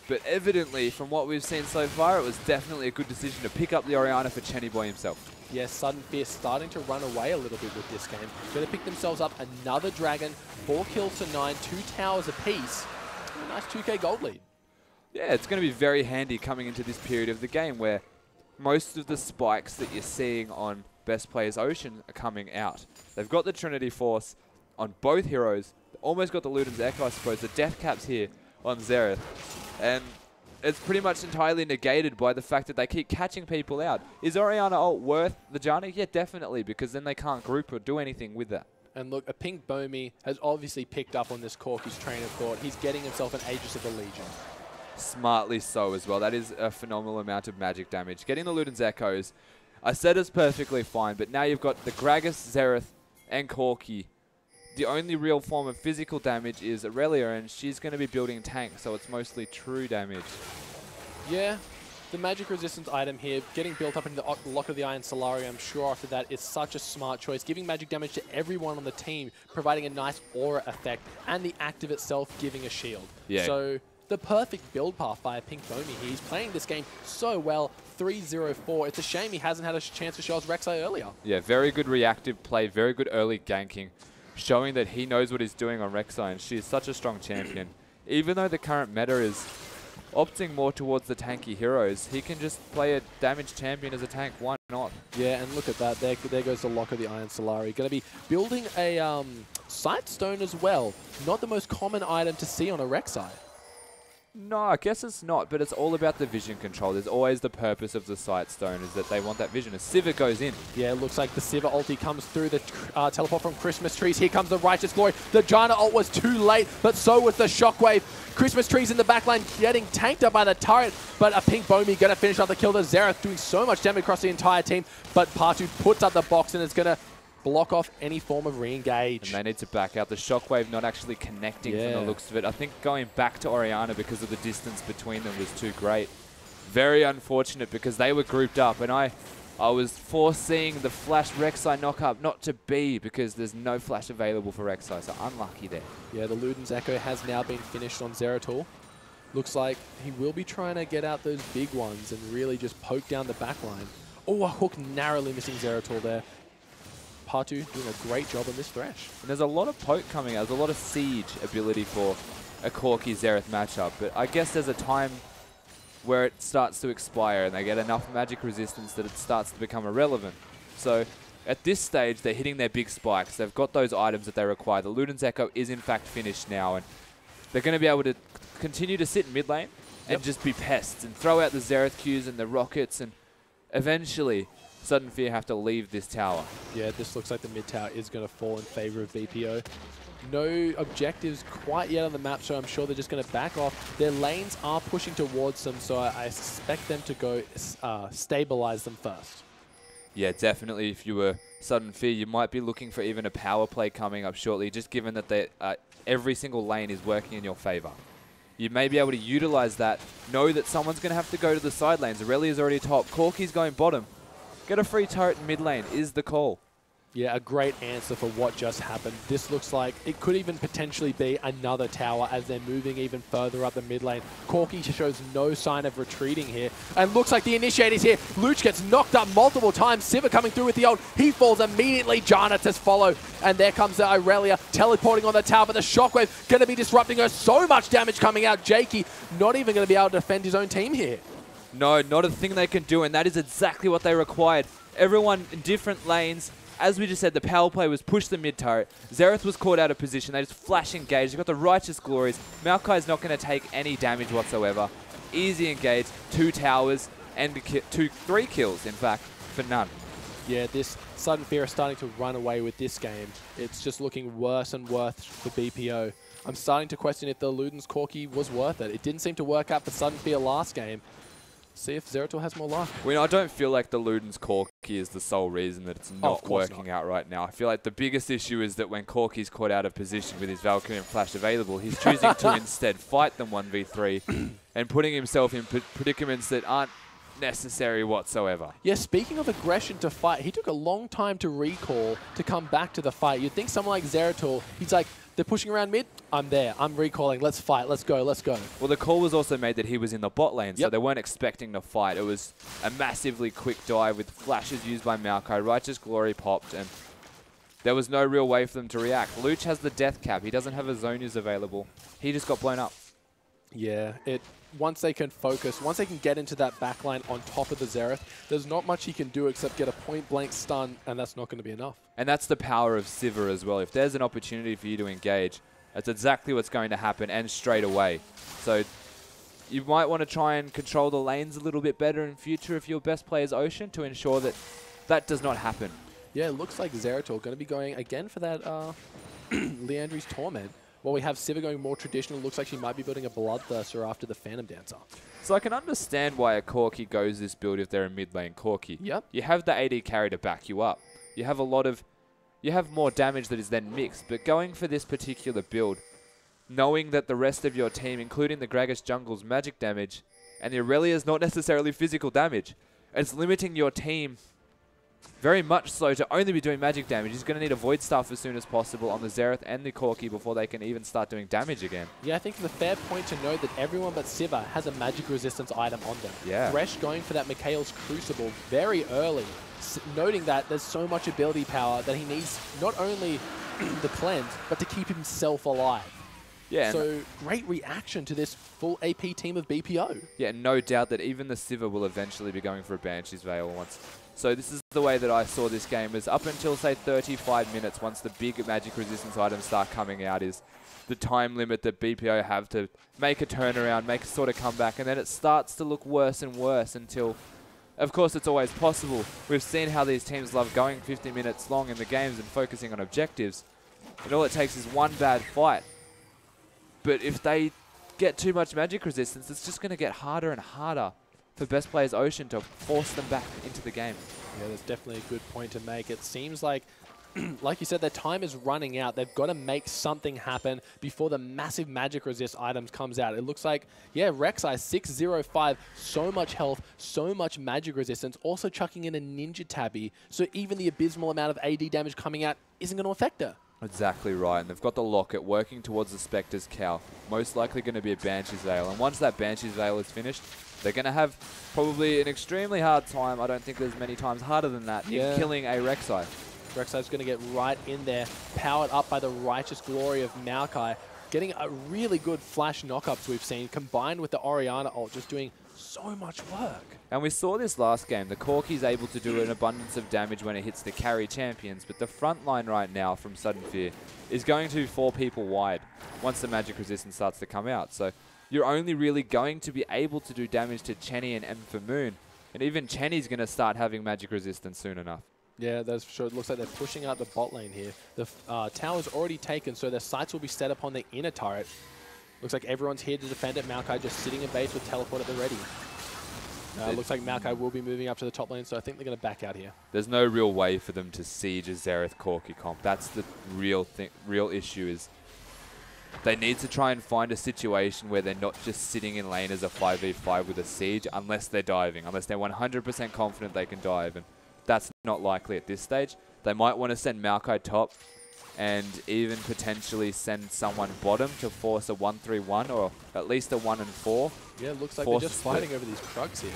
But evidently, from what we've seen so far, it was definitely a good decision to pick up the Orianna for Chenny Boy himself. Yes, Sudden Fear starting to run away a little bit with this game. Going to pick themselves up another Dragon, 4 kills to 9, 2 towers apiece. A nice 2k gold lead. Yeah, it's going to be very handy coming into this period of the game where most of the spikes that you're seeing on Best Players Ocean are coming out. They've got the Trinity Force on both heroes. They almost got the Luden's Echo, I suppose. The death caps here on Xerath. And it's pretty much entirely negated by the fact that they keep catching people out. Is Orianna ult worth the Janna? Yeah, definitely, because then they can't group or do anything with that. And look, a Pink Bomi has obviously picked up on this Corki's train of thought. He's getting himself an Aegis of the Legion. Smartly so as well. That is a phenomenal amount of magic damage. Getting the Luden's Echoes, I said it's perfectly fine, but now you've got the Gragas, Xerath, and Corki. The only real form of physical damage is Aurelia, and she's going to be building tank, so it's mostly true damage. Yeah, the magic resistance item here, getting built up into the Lock of the Iron Solari, I'm sure after that is such a smart choice. Giving magic damage to everyone on the team, providing a nice aura effect, and the active itself giving a shield. Yeah. So the perfect build path by Pink Bomi here. He's playing this game so well, 3-0-4. It's a shame he hasn't had a chance to show us Rek'Sai earlier. Yeah, very good reactive play, very good early ganking, showing that he knows what he's doing on Rek'Sai, and she is such a strong champion. Even though the current meta is opting more towards the tanky heroes, he can just play a damage champion as a tank. Why not? Yeah, and look at that. There goes the Lock of the Iron Solari. Going to be building a Sight Stone as well. Not the most common item to see on a Rek'Sai. No, I guess it's not, but it's all about the vision control. There's always the purpose of the Sight Stone, is that they want that vision. As Sivir goes in. Yeah, it looks like the Sivir ulti comes through the teleport from Christmas Trees. Here comes the Righteous Glory. The Janna ult was too late, but so was the Shockwave. Christmas Trees in the backline getting tanked up by the turret, but a Pink Bomi going to finish off the kill. The Xerath doing so much damage across the entire team, but Partu puts up the box and it's going to block off any form of re-engage. And they need to back out. The Shockwave not actually connecting from the looks of it. I think going back to Orianna because of the distance between them was too great. Very unfortunate because they were grouped up, and I was foreseeing the flash Rek'Sai knock-up not to be because there's no flash available for Rek'Sai, so unlucky there. Yeah, the Luden's Echo has now been finished on Zeratul. Looks like he will be trying to get out those big ones and really just poke down the backline. Oh, a hook narrowly missing Zeratul there. Partu doing a great job on this Thresh. And there's a lot of poke coming out. There's a lot of siege ability for a Corki Xerath matchup. But I guess there's a time where it starts to expire and they get enough magic resistance that it starts to become irrelevant. So at this stage, they're hitting their big spikes. They've got those items that they require. The Luden's Echo is in fact finished now, and they're going to be able to continue to sit in mid lane and just be pests and throw out the Xerath Qs and the rockets, and eventually Sudden Fear have to leave this tower. Yeah, this looks like the mid tower is going to fall in favor of BPO. No objectives quite yet on the map, so I'm sure they're just going to back off. Their lanes are pushing towards them, so I expect them to go stabilize them first. Yeah, definitely. If you were Sudden Fear, you might be looking for even a power play coming up shortly, just given that every single lane is working in your favor. You may be able to utilize that. Know that someone's going to have to go to the side lanes. Aurelia's already top. Corki's going bottom. Get a free turret in mid lane is the call. Yeah, a great answer for what just happened. This looks like it could even potentially be another tower as they're moving even further up the mid lane. Corki shows no sign of retreating here. And looks like the initiate is here. Luch gets knocked up multiple times. Siva coming through with the ult. He falls immediately. Janna to follow. And there comes the Aurelia teleporting on the tower. But the shockwave going to be disrupting her. So much damage coming out. Jakey not even going to be able to defend his own team here. No, not a thing they can do. And that is exactly what they required. Everyone in different lanes. As we just said, the power play was push the mid turret. Xerath was caught out of position. They just flash engage. They've got the Righteous Glories. Maokai's not going to take any damage whatsoever. Easy engage. 2 towers and 3 kills, in fact, for none. Yeah, this Sudden Fear is starting to run away with this game. It's just looking worse and worse for BPO. I'm starting to question if the Luden's Corki was worth it. It didn't seem to work out for Sudden Fear last game. See if Zeratul has more luck. I don't feel like the Luden's Corki is the sole reason that it's not working out right now. I feel like the biggest issue is that when Corki's caught out of position with his Valkyrie and Flash available, he's choosing to instead fight them 1v3 and putting himself in predicaments that aren't necessary whatsoever. Yeah, speaking of aggression to fight, he took a long time to recall to come back to the fight. You'd think someone like Zeratul, he's like, they're pushing around mid, I'm there, I'm recalling, let's fight, let's go, let's go. Well, the call was also made that he was in the bot lane, so they weren't expecting to fight. It was a massively quick dive with flashes used by Maokai. Righteous Glory popped, and there was no real way for them to react. Luch has the death cap. He doesn't have a Zonias available. He just got blown up. Yeah, once they can focus, once they can get into that backline on top of the Xerath, there's not much he can do except get a point-blank stun, and that's not going to be enough. And that's the power of Sivir as well. If there's an opportunity for you to engage, that's exactly what's going to happen, and straight away. So you might want to try and control the lanes a little bit better in future if your best player is Ocean to ensure that that does not happen. Yeah, it looks like Zeratul going to be going again for that Leandri's Torment. While we have Sivir going more traditional, looks like she might be building a Bloodthirster after the Phantom Dancer. So I can understand why a Corki goes this build if they're a mid lane Corki. Yep. You have the AD carry to back you up. You have more damage that is then mixed, but going for this particular build, knowing that the rest of your team, including the Gragas jungle's magic damage, and the Aurelia's not necessarily physical damage, it's limiting your team very much so to only be doing magic damage. He's going to need a Void Staff as soon as possible on the Xerath and the Corki before they can even start doing damage again. Yeah, I think it's a fair point to note that everyone but Sivir has a magic resistance item on them. Yeah. Thresh going for that Mikhail's Crucible very early, noting that there's so much ability power that he needs not only the cleanse, but to keep himself alive. Yeah. So great reaction to this full AP team of BPO. Yeah, no doubt that even the Sivir will eventually be going for a Banshee's Veil once. So this is the way that I saw this game, is up until, say, 35 minutes, once the big magic resistance items start coming out, is the time limit that BPO have to make a turnaround, make a sort of comeback, and then it starts to look worse and worse until, of course, it's always possible. We've seen how these teams love going 50 minutes long in the games and focusing on objectives, and all it takes is one bad fight. But if they get too much magic resistance, it's just going to get harder and harder for best players Ocean to force them back into the game. Yeah, that's definitely a good point to make. It seems like you said, their time is running out. They've got to make something happen before the massive magic resist items comes out. It looks like, yeah, Rek'Sai 605, so much health, so much magic resistance, also chucking in a Ninja Tabby, so even the abysmal amount of AD damage coming out isn't going to affect her. Exactly right, and they've got the Locket working towards the Spectre's Cow. Most likely going to be a Banshee's Veil, and once that Banshee's Veil is finished, they're going to have probably an extremely hard time, I don't think there's many times harder than that, in killing a Rek'Sai. Rek'Sai's going to get right in there, powered up by the Righteous Glory of Maokai, getting a really good flash knockups we've seen, combined with the Orianna ult, just doing so much work. And we saw this last game. The Corki's able to do an abundance of damage when it hits the carry champions, but the front line right now from Sudden Fear is going to 4 people wide once the magic resistance starts to come out. So you're only really going to be able to do damage to Chenny and M for Moon. And even Chenny's going to start having magic resistance soon enough. Yeah, that's for sure. It looks like they're pushing out the bot lane here. The tower's already taken, so their sights will be set upon the inner turret. Looks like everyone's here to defend it. Maokai just sitting in base with teleport at the ready. Looks like Maokai will be moving up to the top lane, so I think they're going to back out here. There's no real way for them to siege a Xerath Corki comp. That's the real issue is they need to try and find a situation where they're not just sitting in lane as a 5v5 with a siege unless they're diving, unless they're 100% confident they can dive. And that's not likely at this stage. They might want to send Maokai top and even potentially send someone bottom to force a 1-3-1 or at least a 1-4. Yeah, looks like they're just fighting over these trucks here.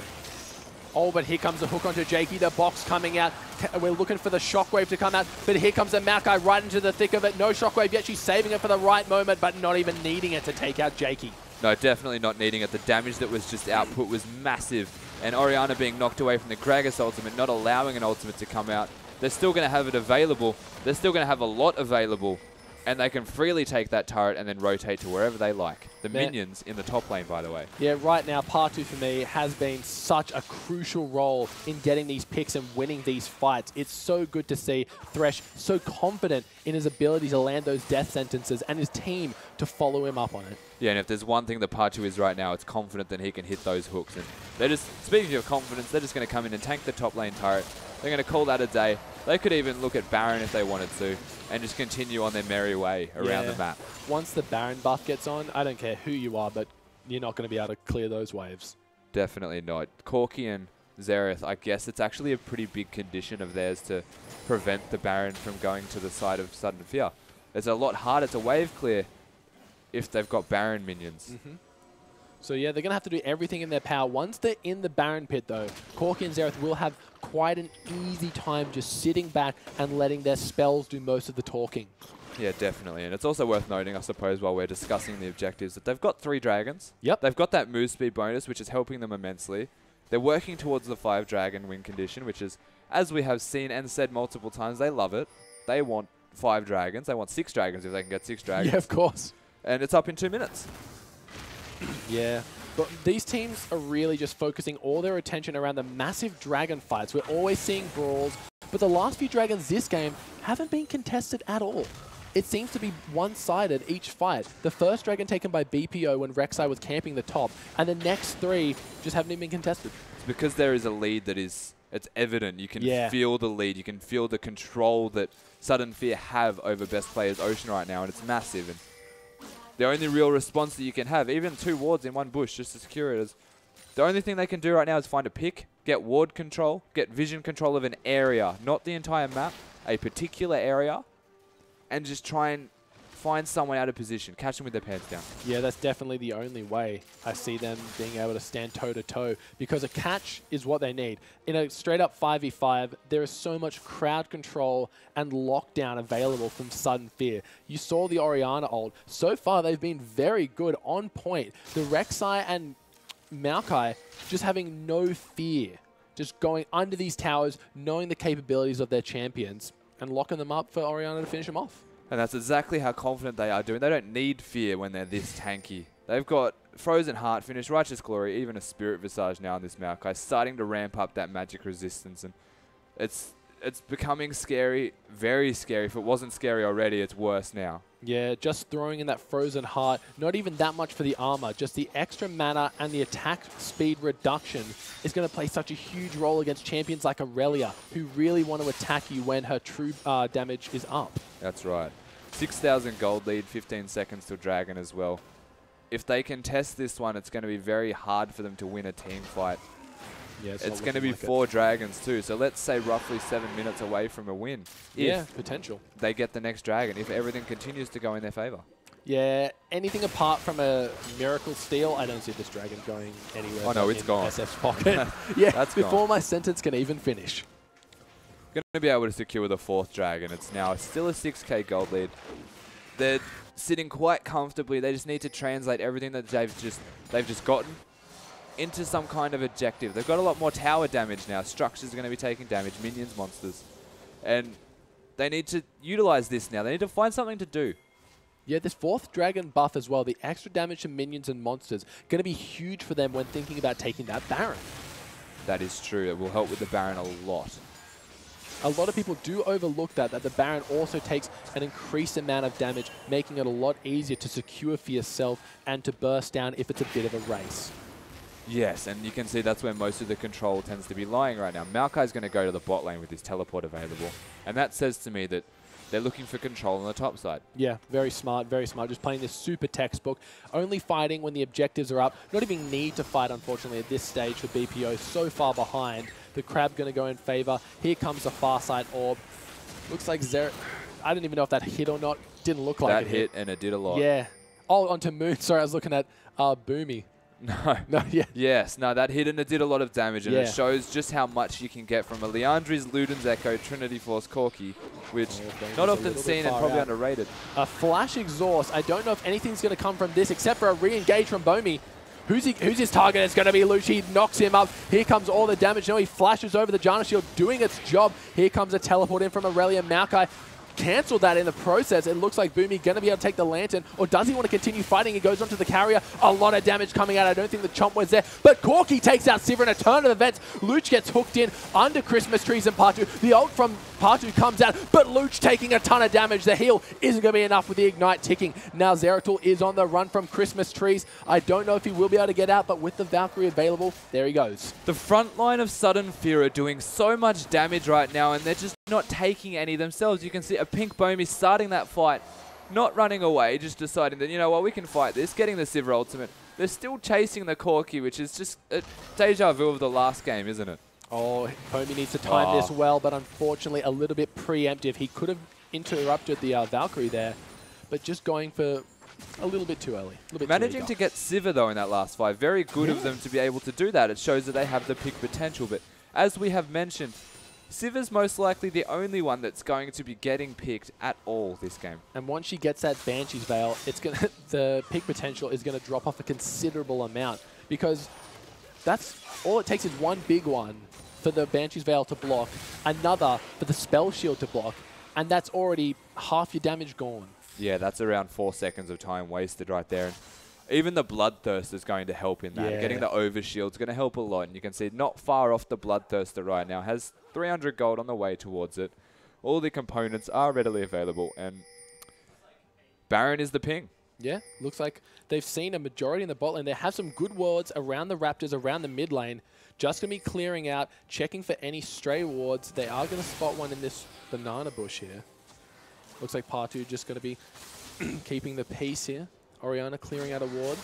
Oh, but here comes the hook onto Jakey. The box coming out. We're looking for the shockwave to come out, but here comes the Maokai right into the thick of it. No shockwave yet. She's saving it for the right moment, but not even needing it to take out Jakey. No, definitely not needing it. The damage that was just output was massive. And Orianna being knocked away from the Gragas ultimate, not allowing an ultimate to come out. They're still going to have it available. They're still going to have a lot available. And they can freely take that turret and then rotate to wherever they like. The minions in the top lane, by the way. Yeah, right now, Part 2 for me has been such a crucial role in getting these picks and winning these fights. It's so good to see Thresh so confident in his ability to land those death sentences and his team to follow him up on it. Yeah, and if there's one thing that Part 2 is right now, it's confident that he can hit those hooks. And they're just, speaking of confidence, they're just going to come in and tank the top lane turret. They're going to call that a day. They could even look at Baron if they wanted to and just continue on their merry way around the map. Once the Baron buff gets on, I don't care who you are, but you're not going to be able to clear those waves. Definitely not. Corki and Xerath, I guess it's actually a pretty big condition of theirs to prevent the Baron from going to the side of Sudden Fear. It's a lot harder to wave clear if they've got Baron minions. So yeah, they're going to have to do everything in their power. Once they're in the Baron pit though, Corki and Xerath will have quite an easy time just sitting back and letting their spells do most of the talking. Yeah, definitely. And it's also worth noting, I suppose, while we're discussing the objectives, that they've got 3 dragons. Yep. They've got that move speed bonus, which is helping them immensely. They're working towards the 5 dragon win condition, which is, as we have seen and said multiple times, they love it. They want 5 dragons. They want 6 dragons if they can get 6 dragons. Yeah, of course. And it's up in 2 minutes. Yeah. But these teams are really just focusing all their attention around the massive dragon fights. We're always seeing brawls, but the last few dragons this game haven't been contested at all. It seems to be one-sided each fight. The first dragon taken by BPO when Rek'Sai was camping the top, and the next 3 just haven't even been contested. It's because there is a lead that is, it's evident. You can feel the lead. You can feel the control that Sudden Fear have over best players Ocean right now, and it's massive. And the only real response that you can have, even 2 wards in 1 bush just to secure it, is the only thing they can do right now is find a pick, get ward control, get vision control of an area, not the entire map, a particular area, and just try and find someone out of position, catch them with their pants down. Yeah, that's definitely the only way I see them being able to stand toe-to-toe, because a catch is what they need. In a straight-up 5v5, there is so much crowd control and lockdown available from Sudden Fear. You saw the Orianna ult. So far, they've been very good, on point. The Rek'Sai and Maokai just having no fear, just going under these towers, knowing the capabilities of their champions, and locking them up for Orianna to finish them off. And that's exactly how confident they are doing. They don't need fear when they're this tanky. They've got Frozen Heart finish, Righteous Glory, even a Spirit Visage now in this Maokai, starting to ramp up that magic resistance. And it's becoming scary, very scary. If it wasn't scary already, it's worse now. Yeah, just throwing in that Frozen Heart, not even that much for the armor, just the extra mana and the attack speed reduction is going to play such a huge role against champions like Aurelia, who really want to attack you when her true damage is up. That's right. 6,000 gold lead, 15 seconds till Dragon as well. If they can test this one, it's going to be very hard for them to win a team fight. Yeah, it's going to be 4 dragons too, so let's say roughly 7 minutes away from a win. Yeah, potential. They get the next dragon, if everything continues to go in their favor. Yeah, anything apart from a Miracle Steal, I don't see this dragon going anywhere. Oh no, it's gone. SF's pocket. Yeah, that's before gone. My sentence can even finish. Going to be able to secure the 4th dragon. It's now still a 6k gold lead. They're sitting quite comfortably. They just need to translate everything that they've just gotten into some kind of objective. They've got a lot more tower damage now. Structures are going to be taking damage, minions, monsters. And they need to utilize this now. They need to find something to do. Yeah, this 4th dragon buff as well, the extra damage to minions and monsters, going to be huge for them when thinking about taking that Baron. That is true. It will help with the Baron a lot. A lot of people do overlook that the Baron also takes an increased amount of damage, making it a lot easier to secure for yourself and to burst down if it's a bit of a race. Yes, and you can see that's where most of the control tends to be lying right now. Maokai's going to go to the bot lane with his teleport available, and that says to me that they're looking for control on the top side. Yeah, very smart, very smart. Just playing this super textbook. Only fighting when the objectives are up. Not even need to fight, unfortunately, at this stage for BPO. So far behind. The Crab going to go in favor. Here comes the far side orb. Looks like Zero... I don't even know if that hit or not. Didn't look like that hit, and it did a lot. Yeah. Oh, onto Moon. Sorry, I was looking at Boomy. No. No, yeah. Yes, no, that hit and it did a lot of damage, and it shows just how much you can get from a Leandri's Luden's Echo Trinity Force Corki, which not often seen and probably underrated. A flash exhaust. I don't know if anything's going to come from this except for a re-engage from Bomi. Who's his target? It's going to be Luch. He knocks him up. Here comes all the damage. Now he flashes over the Janna Shield, doing its job. Here comes a teleport in from Aurelia. Maokai cancelled that in the process. It looks like Boomy going to be able to take the Lantern, or does he want to continue fighting? He goes onto the carrier. A lot of damage coming out. I don't think the Chomp was there, but Corki takes out Sivir in a turn of events. Luch gets hooked in under Christmas trees and Patu. The ult from Patu comes out, but Luch taking a ton of damage. The heal isn't going to be enough with the Ignite ticking. Now Zeratul is on the run from Christmas trees. I don't know if he will be able to get out, but with the Valkyrie available, there he goes. The front line of Sudden Fear are doing so much damage right now, and they're just not taking any themselves. You can see a Pink Bomi starting that fight, not running away, just deciding that, you know what, we can fight this, getting the Sivir ultimate. They're still chasing the Corki, which is just a deja vu of the last game, isn't it? Oh, Bomi needs to time this well, but unfortunately a little bit preemptive. He could have interrupted the Valkyrie there, but just going for a little bit too early. Managing to get Sivir, though, in that last fight. Very good of them to be able to do that. It shows that they have the pick potential, but as we have mentioned, Sivir's most likely the only one that's going to be getting picked at all this game. And once she gets that Banshee's Veil, it's gonna the pick potential is going to drop off a considerable amount, because that's all it takes is one big one for the Banshee's Veil to block, another for the Spell Shield to block, and that's already half your damage gone. Yeah, that's around 4 seconds of time wasted right there. And even the Bloodthirst is going to help in that. Getting the Overshield is going to help a lot. And you can see not far off the Bloodthirster right now. Has 300 gold on the way towards it. All the components are readily available. And Baron is the ping. Yeah, looks like they've seen a majority in the bot lane. They have some good wards around the Raptors, around the mid lane. Just going to be clearing out, checking for any stray wards. They are going to spot one in this banana bush here. Looks like Patu just going to be keeping the peace here. Orianna clearing out a ward.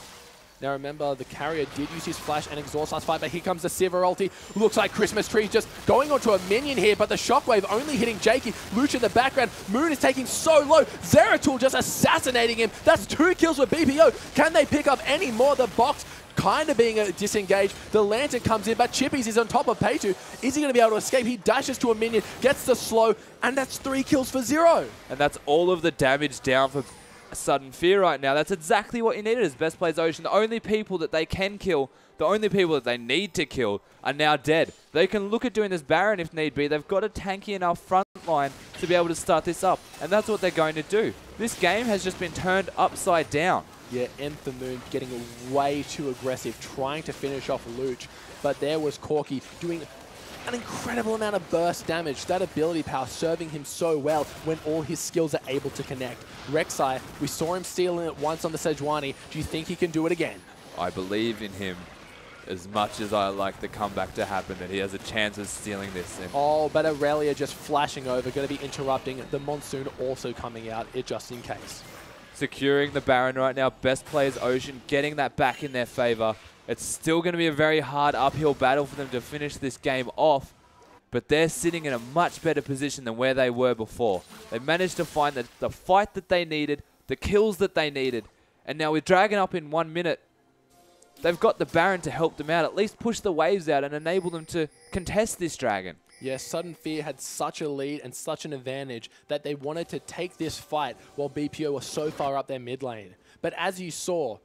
Now remember, the carrier did use his flash and exhaust last fight, but here comes the Sivir ulti. Looks like Christmas Tree just going onto a minion here, but the shockwave only hitting Jakey. Luch in the background. Moon is taking so low. Zeratul just assassinating him. That's 2 kills for BPO. Can they pick up any more? The box kind of being disengaged. The Lantern comes in, but Chippies is on top of Peitu. Is he going to be able to escape? He dashes to a minion, gets the slow, and that's 3 kills for 0. And that's all of the damage down for Sudden Fear right now. That's exactly what you needed as best plays Ocean. The only people that they can kill, the only people that they need to kill are now dead. They can look at doing this Baron if need be. They've got a tanky enough front line to be able to start this up, and that's what they're going to do. This game has just been turned upside down. Yeah, Nth Moon getting way too aggressive, trying to finish off Luch, but there was Corki doing an incredible amount of burst damage. That ability power serving him so well when all his skills are able to connect. Rek'Sai, we saw him stealing it once on the Sejuani. Do you think he can do it again? I believe in him as much as I like the comeback to happen, that he has a chance of stealing this. Oh, but Aurelia just flashing over, going to be interrupting. The Monsoon also coming out, just in case. Securing the Baron right now. Best players Ocean, getting that back in their favor. It's still going to be a very hard uphill battle for them to finish this game off, but they're sitting in a much better position than where they were before. They managed to find the fight that they needed, the kills that they needed, and now with Dragon up in 1 minute, they've got the Baron to help them out, at least push the waves out and enable them to contest this Dragon. Yeah, Sudden Fear had such a lead and such an advantage that they wanted to take this fight while BPO was so far up their mid lane. But as you saw,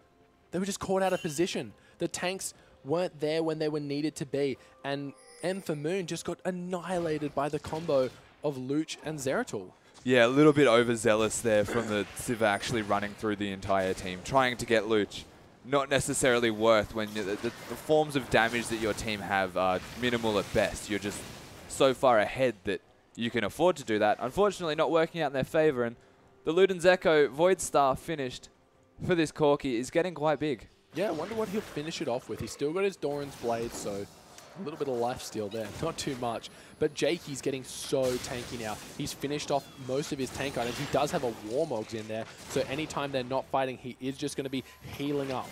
they were just caught out of position. The tanks weren't there when they were needed to be. And M for Moon just got annihilated by the combo of Luch and Zeratul. Yeah, a little bit overzealous there from the Civ actually running through the entire team, trying to get Luch. Not necessarily worth when the forms of damage that your team have are minimal at best. You're just so far ahead that you can afford to do that. Unfortunately, not working out in their favor, and the Luden's Echo Void Star finished for this Corki is getting quite big. Yeah, I wonder what he'll finish it off with. He's still got his Doran's Blade, so a little bit of lifesteal there, not too much. But Jakey's getting so tanky now. He's finished off most of his tank items. He does have a Warmogs in there, so anytime they're not fighting, he is just going to be healing up.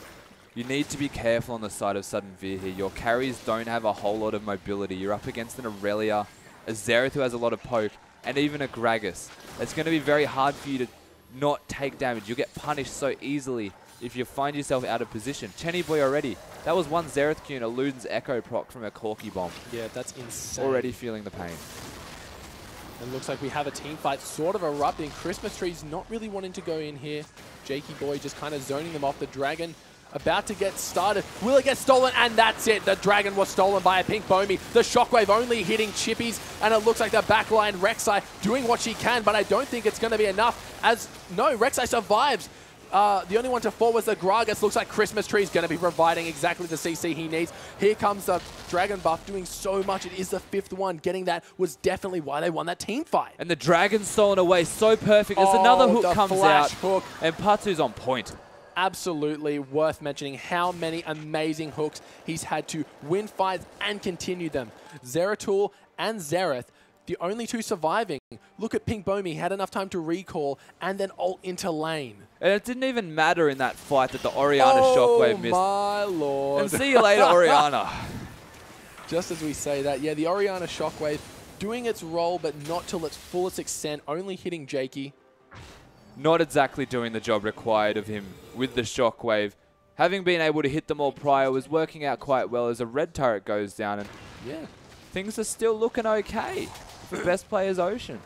You need to be careful on the side of Sudden Veer here. Your carries don't have a whole lot of mobility. You're up against an Aurelia, a Xerath who has a lot of poke, and even a Gragas. It's going to be very hard for you to not take damage. You'll get punished so easily if you find yourself out of position. Chenny Boy already. That was one Xerath Q and a Luden's Echo proc from a Corki bomb. Yeah, that's insane. Already feeling the pain. And looks like we have a team fight sort of erupting. Christmas Tree's not really wanting to go in here. Jakey Boy just kind of zoning them off. The Dragon about to get started. Will it get stolen? And that's it. The Dragon was stolen by a Pink Bomi. The Shockwave only hitting Chippies. And it looks like the backline Rek'Sai doing what she can, but I don't think it's going to be enough. As, no, Rek'Sai survives. The only one to fall was the Gragas. Looks like Christmas Tree is going to be providing exactly the CC he needs. Here comes the Dragon buff doing so much. It is the 5th one. Getting that was definitely why they won that team fight. And the Dragon's stolen away so perfect. There's another hook comes out. Hook. And Patu's on point. Absolutely worth mentioning how many amazing hooks he's had to win fights and continue them. Zeratul and Xerath, the only two surviving. Look at Pink Bomi, had enough time to recall and then ult into lane. And it didn't even matter in that fight that the Orianna Shockwave missed. Oh my lord. And see you later, Orianna. Just as we say that, yeah, the Orianna Shockwave doing its role, but not till its fullest extent, only hitting Jakey. Not exactly doing the job required of him with the Shockwave. Having been able to hit them all prior was working out quite well as a red turret goes down, and yeah, things are still looking okay for best players Ocean.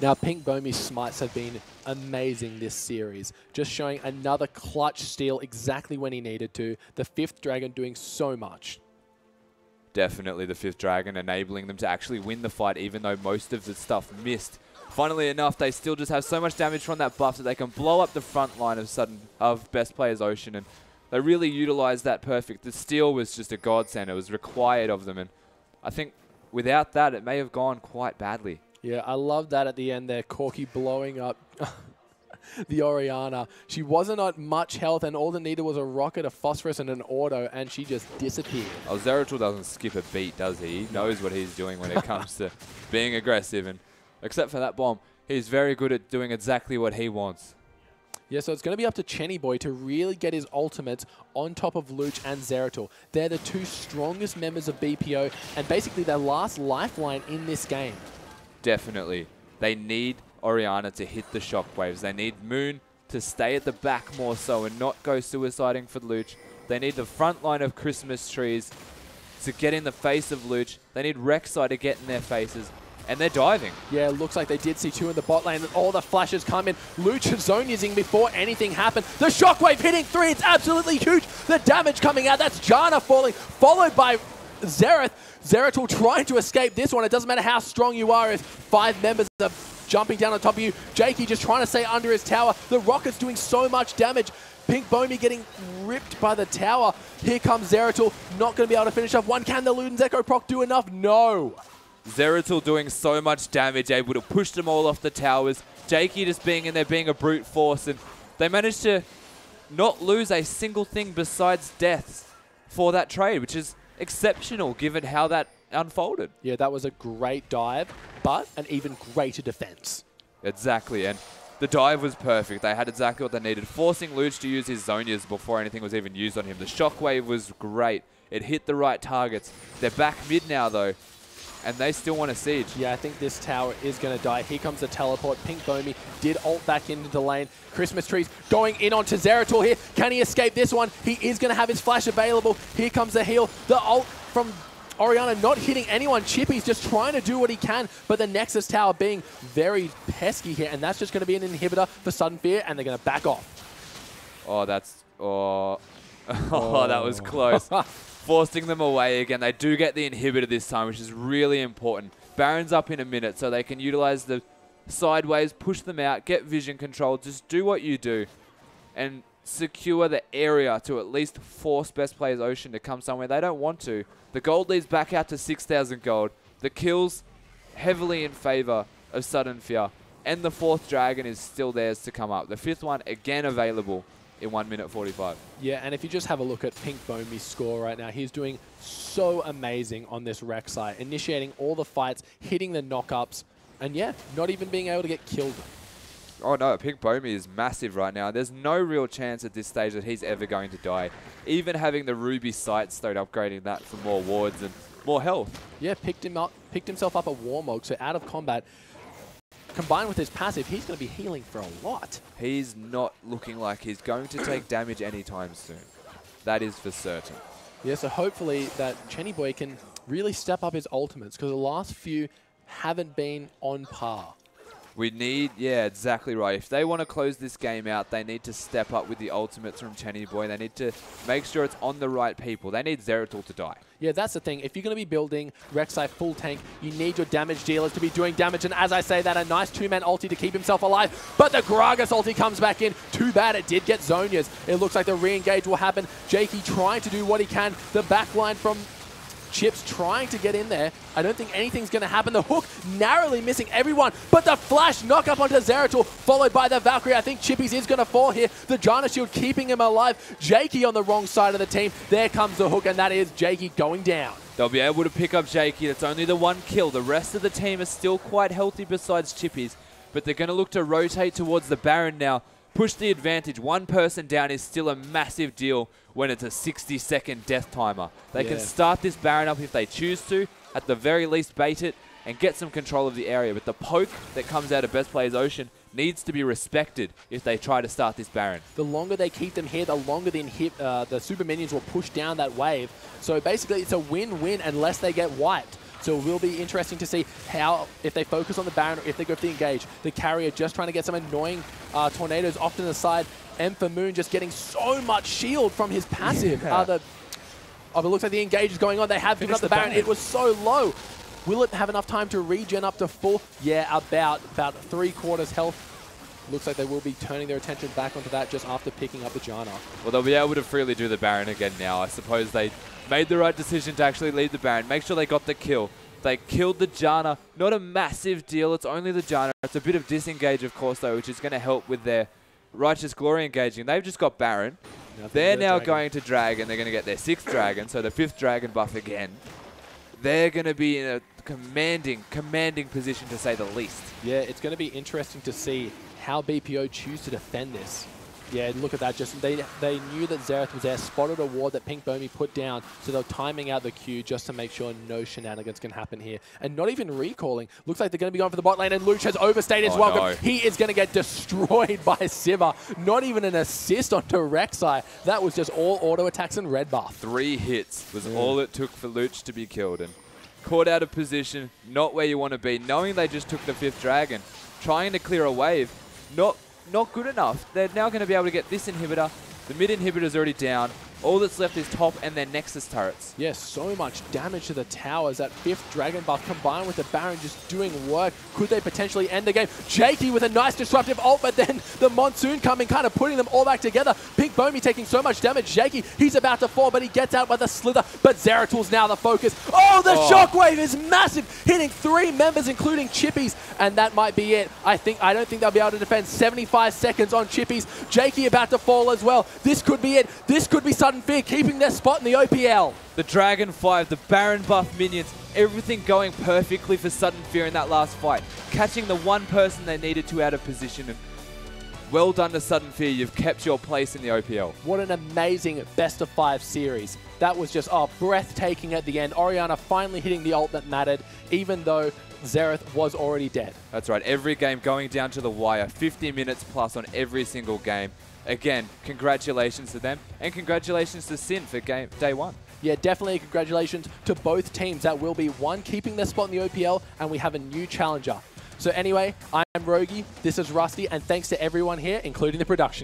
Now, Pink Bomi's smites have been amazing this series, just showing another clutch steal exactly when he needed to. The 5th Dragon doing so much. Definitely the 5th Dragon, enabling them to actually win the fight, even though most of the stuff missed. Funnily enough, they still just have so much damage from that buff that they can blow up the front line of best players Ocean, and they really utilized that perfect. The steal was just a godsend. It was required of them, and I think without that, it may have gone quite badly. Yeah, I love that at the end there. Corki blowing up the Orianna. She wasn't at much health, and all it needed was a rocket, a phosphorus, and an auto, and she just disappeared. Oh, Zeratul doesn't skip a beat, does he? He knows what he's doing when it comes to being aggressive, and except for that bomb, he's very good at doing exactly what he wants. Yeah, so it's going to be up to Chenny Boy to really get his ultimates on top of Luch and Zeratul. They're the two strongest members of BPO, and basically their last lifeline in this game. Definitely. They need Orianna to hit the shockwaves. They need Moon to stay at the back more so and not go suiciding for Luch. They need the front line of Christmas Trees to get in the face of Luch. They need Rek'Sai to get in their faces. And they're diving. Yeah, it looks like they did see 2 in the bot lane. And all the flashes come in. Luch zone using before anything happened. The shockwave hitting 3. It's absolutely huge. The damage coming out. That's Janna falling, followed by Xerath. Zeratul trying to escape this one. It doesn't matter how strong you are if 5 members are jumping down on top of you. Jakey just trying to stay under his tower. The rocket's doing so much damage. Pink Bomi getting ripped by the tower. Here comes Zeratul. Not going to be able to finish off one. Can the Luden's Echo proc do enough? No. Zeratul doing so much damage, able to push them all off the towers. Jakey just being in there, being a brute force. And they managed to not lose a single thing besides deaths for that trade, which is exceptional given how that unfolded. Yeah, that was a great dive, but an even greater defense. Exactly, and the dive was perfect. They had exactly what they needed, forcing Luch to use his Zonias before anything was even used on him. The shockwave was great. It hit the right targets. They're back mid now, though, and they still want a siege. Yeah, I think this tower is going to die. Here comes the teleport. Pink Bomi did ult back into the lane. Christmas Trees going in onto Zeratul here. Can he escape this one? He is going to have his flash available. Here comes the heal. The ult from Orianna not hitting anyone. Chippy's just trying to do what he can, but the Nexus Tower being very pesky here, and that's just going to be an inhibitor for Sudden Fear, and they're going to back off. Oh, that's... Oh, oh that was close. forcing them away again. They do get the inhibitor this time, which is really important. Baron's up in a minute, so they can utilize the sideways, push them out, get vision control, just do what you do, and secure the area to at least force Best Players Ocean to come somewhere they don't want to. The gold leads back out to 6,000 gold. The kills heavily in favor of Sudden Fear, and the 4th dragon is still theirs to come up. The 5th one again available in 1 minute 45. Yeah, and if you just have a look at Pink Bomey's score right now, he's doing so amazing on this Rek'Sai, initiating all the fights, hitting the knockups, and yeah, not even being able to get killed. Oh no, Pink Bomey is massive right now. There's no real chance at this stage that he's ever going to die. Even having the Ruby sight stone, upgrading that for more wards and more health. Yeah, picked himself up a Warmog, so out of combat. Combined with his passive, he's going to be healing for a lot. He's not looking like he's going to take damage anytime soon. That is for certain. Yeah, so hopefully that Chenny Boy can really step up his ultimates, because the last few haven't been on par. We need, yeah, exactly right. If they want to close this game out, they need to step up with the ultimates from Chenny Boy. They need to make sure it's on the right people. They need Zeratul to die. Yeah, that's the thing. If you're going to be building Rek'Sai full tank, you need your damage dealers to be doing damage. And as I say that, a nice 2-man ulti to keep himself alive. But the Gragas ulti comes back in. Too bad it did get Zhonya's. It looks like the re-engage will happen. Jakey trying to do what he can. The backline from Chips trying to get in there. I don't think anything's going to happen. The hook narrowly missing everyone, but the flash knock up onto Zeratul, followed by the Valkyrie. I think Chippies is going to fall here. The Janna shield keeping him alive. Jakey on the wrong side of the team. There comes the hook, and that is Jakey going down. They'll be able to pick up Jakey. That's only the 1 kill. The rest of the team is still quite healthy besides Chippies, but they're going to look to rotate towards the Baron now. Push the advantage. 1 person down is still a massive deal when it's a 60-second death timer. They can start this Baron up if they choose to, at the very least bait it, and get some control of the area. But the poke that comes out of Best Players Ocean needs to be respected if they try to start this Baron. The longer they keep them here, the longer the super minions will push down that wave. So basically it's a win-win unless they get wiped. So it will be interesting to see how, if they focus on the Baron or if they go for the engage. The carrier just trying to get some annoying tornadoes off to the side. M for Moon just getting so much shield from his passive. Yeah. It looks like the engage is going on. They have given up the Baron. It was so low. Will it have enough time to regen up to full? Yeah, about 3/4 health. Looks like they will be turning their attention back onto that just after picking up the Janna. Well, they'll be able to freely do the Baron again now. I suppose they made the right decision to actually lead the Baron. Make sure they got the kill. They killed the Janna. Not a massive deal. It's only the Janna. It's a bit of disengage, of course, though, which is going to help with their Righteous Glory engaging. They've just got Baron. They're now going to Dragon. They're going to get their 6th Dragon, so the 5th Dragon buff again. They're going to be in a commanding position, to say the least. Yeah, it's going to be interesting to see how BPO choose to defend this. Yeah, look at that. Just they knew that Xerath was there, spotted a ward that Pink Bomey put down, so they're timing out the Q just to make sure no shenanigans can happen here. And not even recalling. Looks like they're going to be going for the bot lane, and Luch has overstayed his welcome. No. He is going to get destroyed by Sivir. Not even an assist onto Rek'Sai. That was just all auto attacks and red buff. 3 hits was all it took for Luch to be killed. And caught out of position, not where you want to be, knowing they just took the 5th Dragon, trying to clear a wave. Not good enough. They're now going to be able to get this inhibitor. The mid inhibitor's already down. All that's left is top and their Nexus turrets. Yes, so much damage to the towers. That 5th Dragon buff combined with the Baron just doing work. Could they potentially end the game? Jakey with a nice disruptive ult, but then the Monsoon coming, kind of putting them all back together. Pink Bomey taking so much damage. Jakey, he's about to fall, but he gets out by the slither. But Zeratul's now the focus. Oh, the shockwave is massive, hitting 3 members, including Chippies, and that might be it. I don't think they'll be able to defend 75 seconds on Chippies. Jakey about to fall as well. This could be it. This could be Sudden Fear keeping their spot in the OPL. The Dragon 5, the Baron buff minions, everything going perfectly for Sudden Fear in that last fight. Catching the 1 person they needed to out of position. And well done to Sudden Fear. You've kept your place in the OPL. What an amazing best of 5 series. That was just breathtaking at the end. Orianna finally hitting the ult that mattered, even though Xerath was already dead. That's right. Every game going down to the wire. 50 minutes plus on every single game. Again, congratulations to them, and congratulations to Sin for day 1. Yeah, definitely congratulations to both teams. That will be one keeping their spot in the OPL, and we have a new challenger. So anyway, I'm Rogi, this is Rusty, and thanks to everyone here, including the production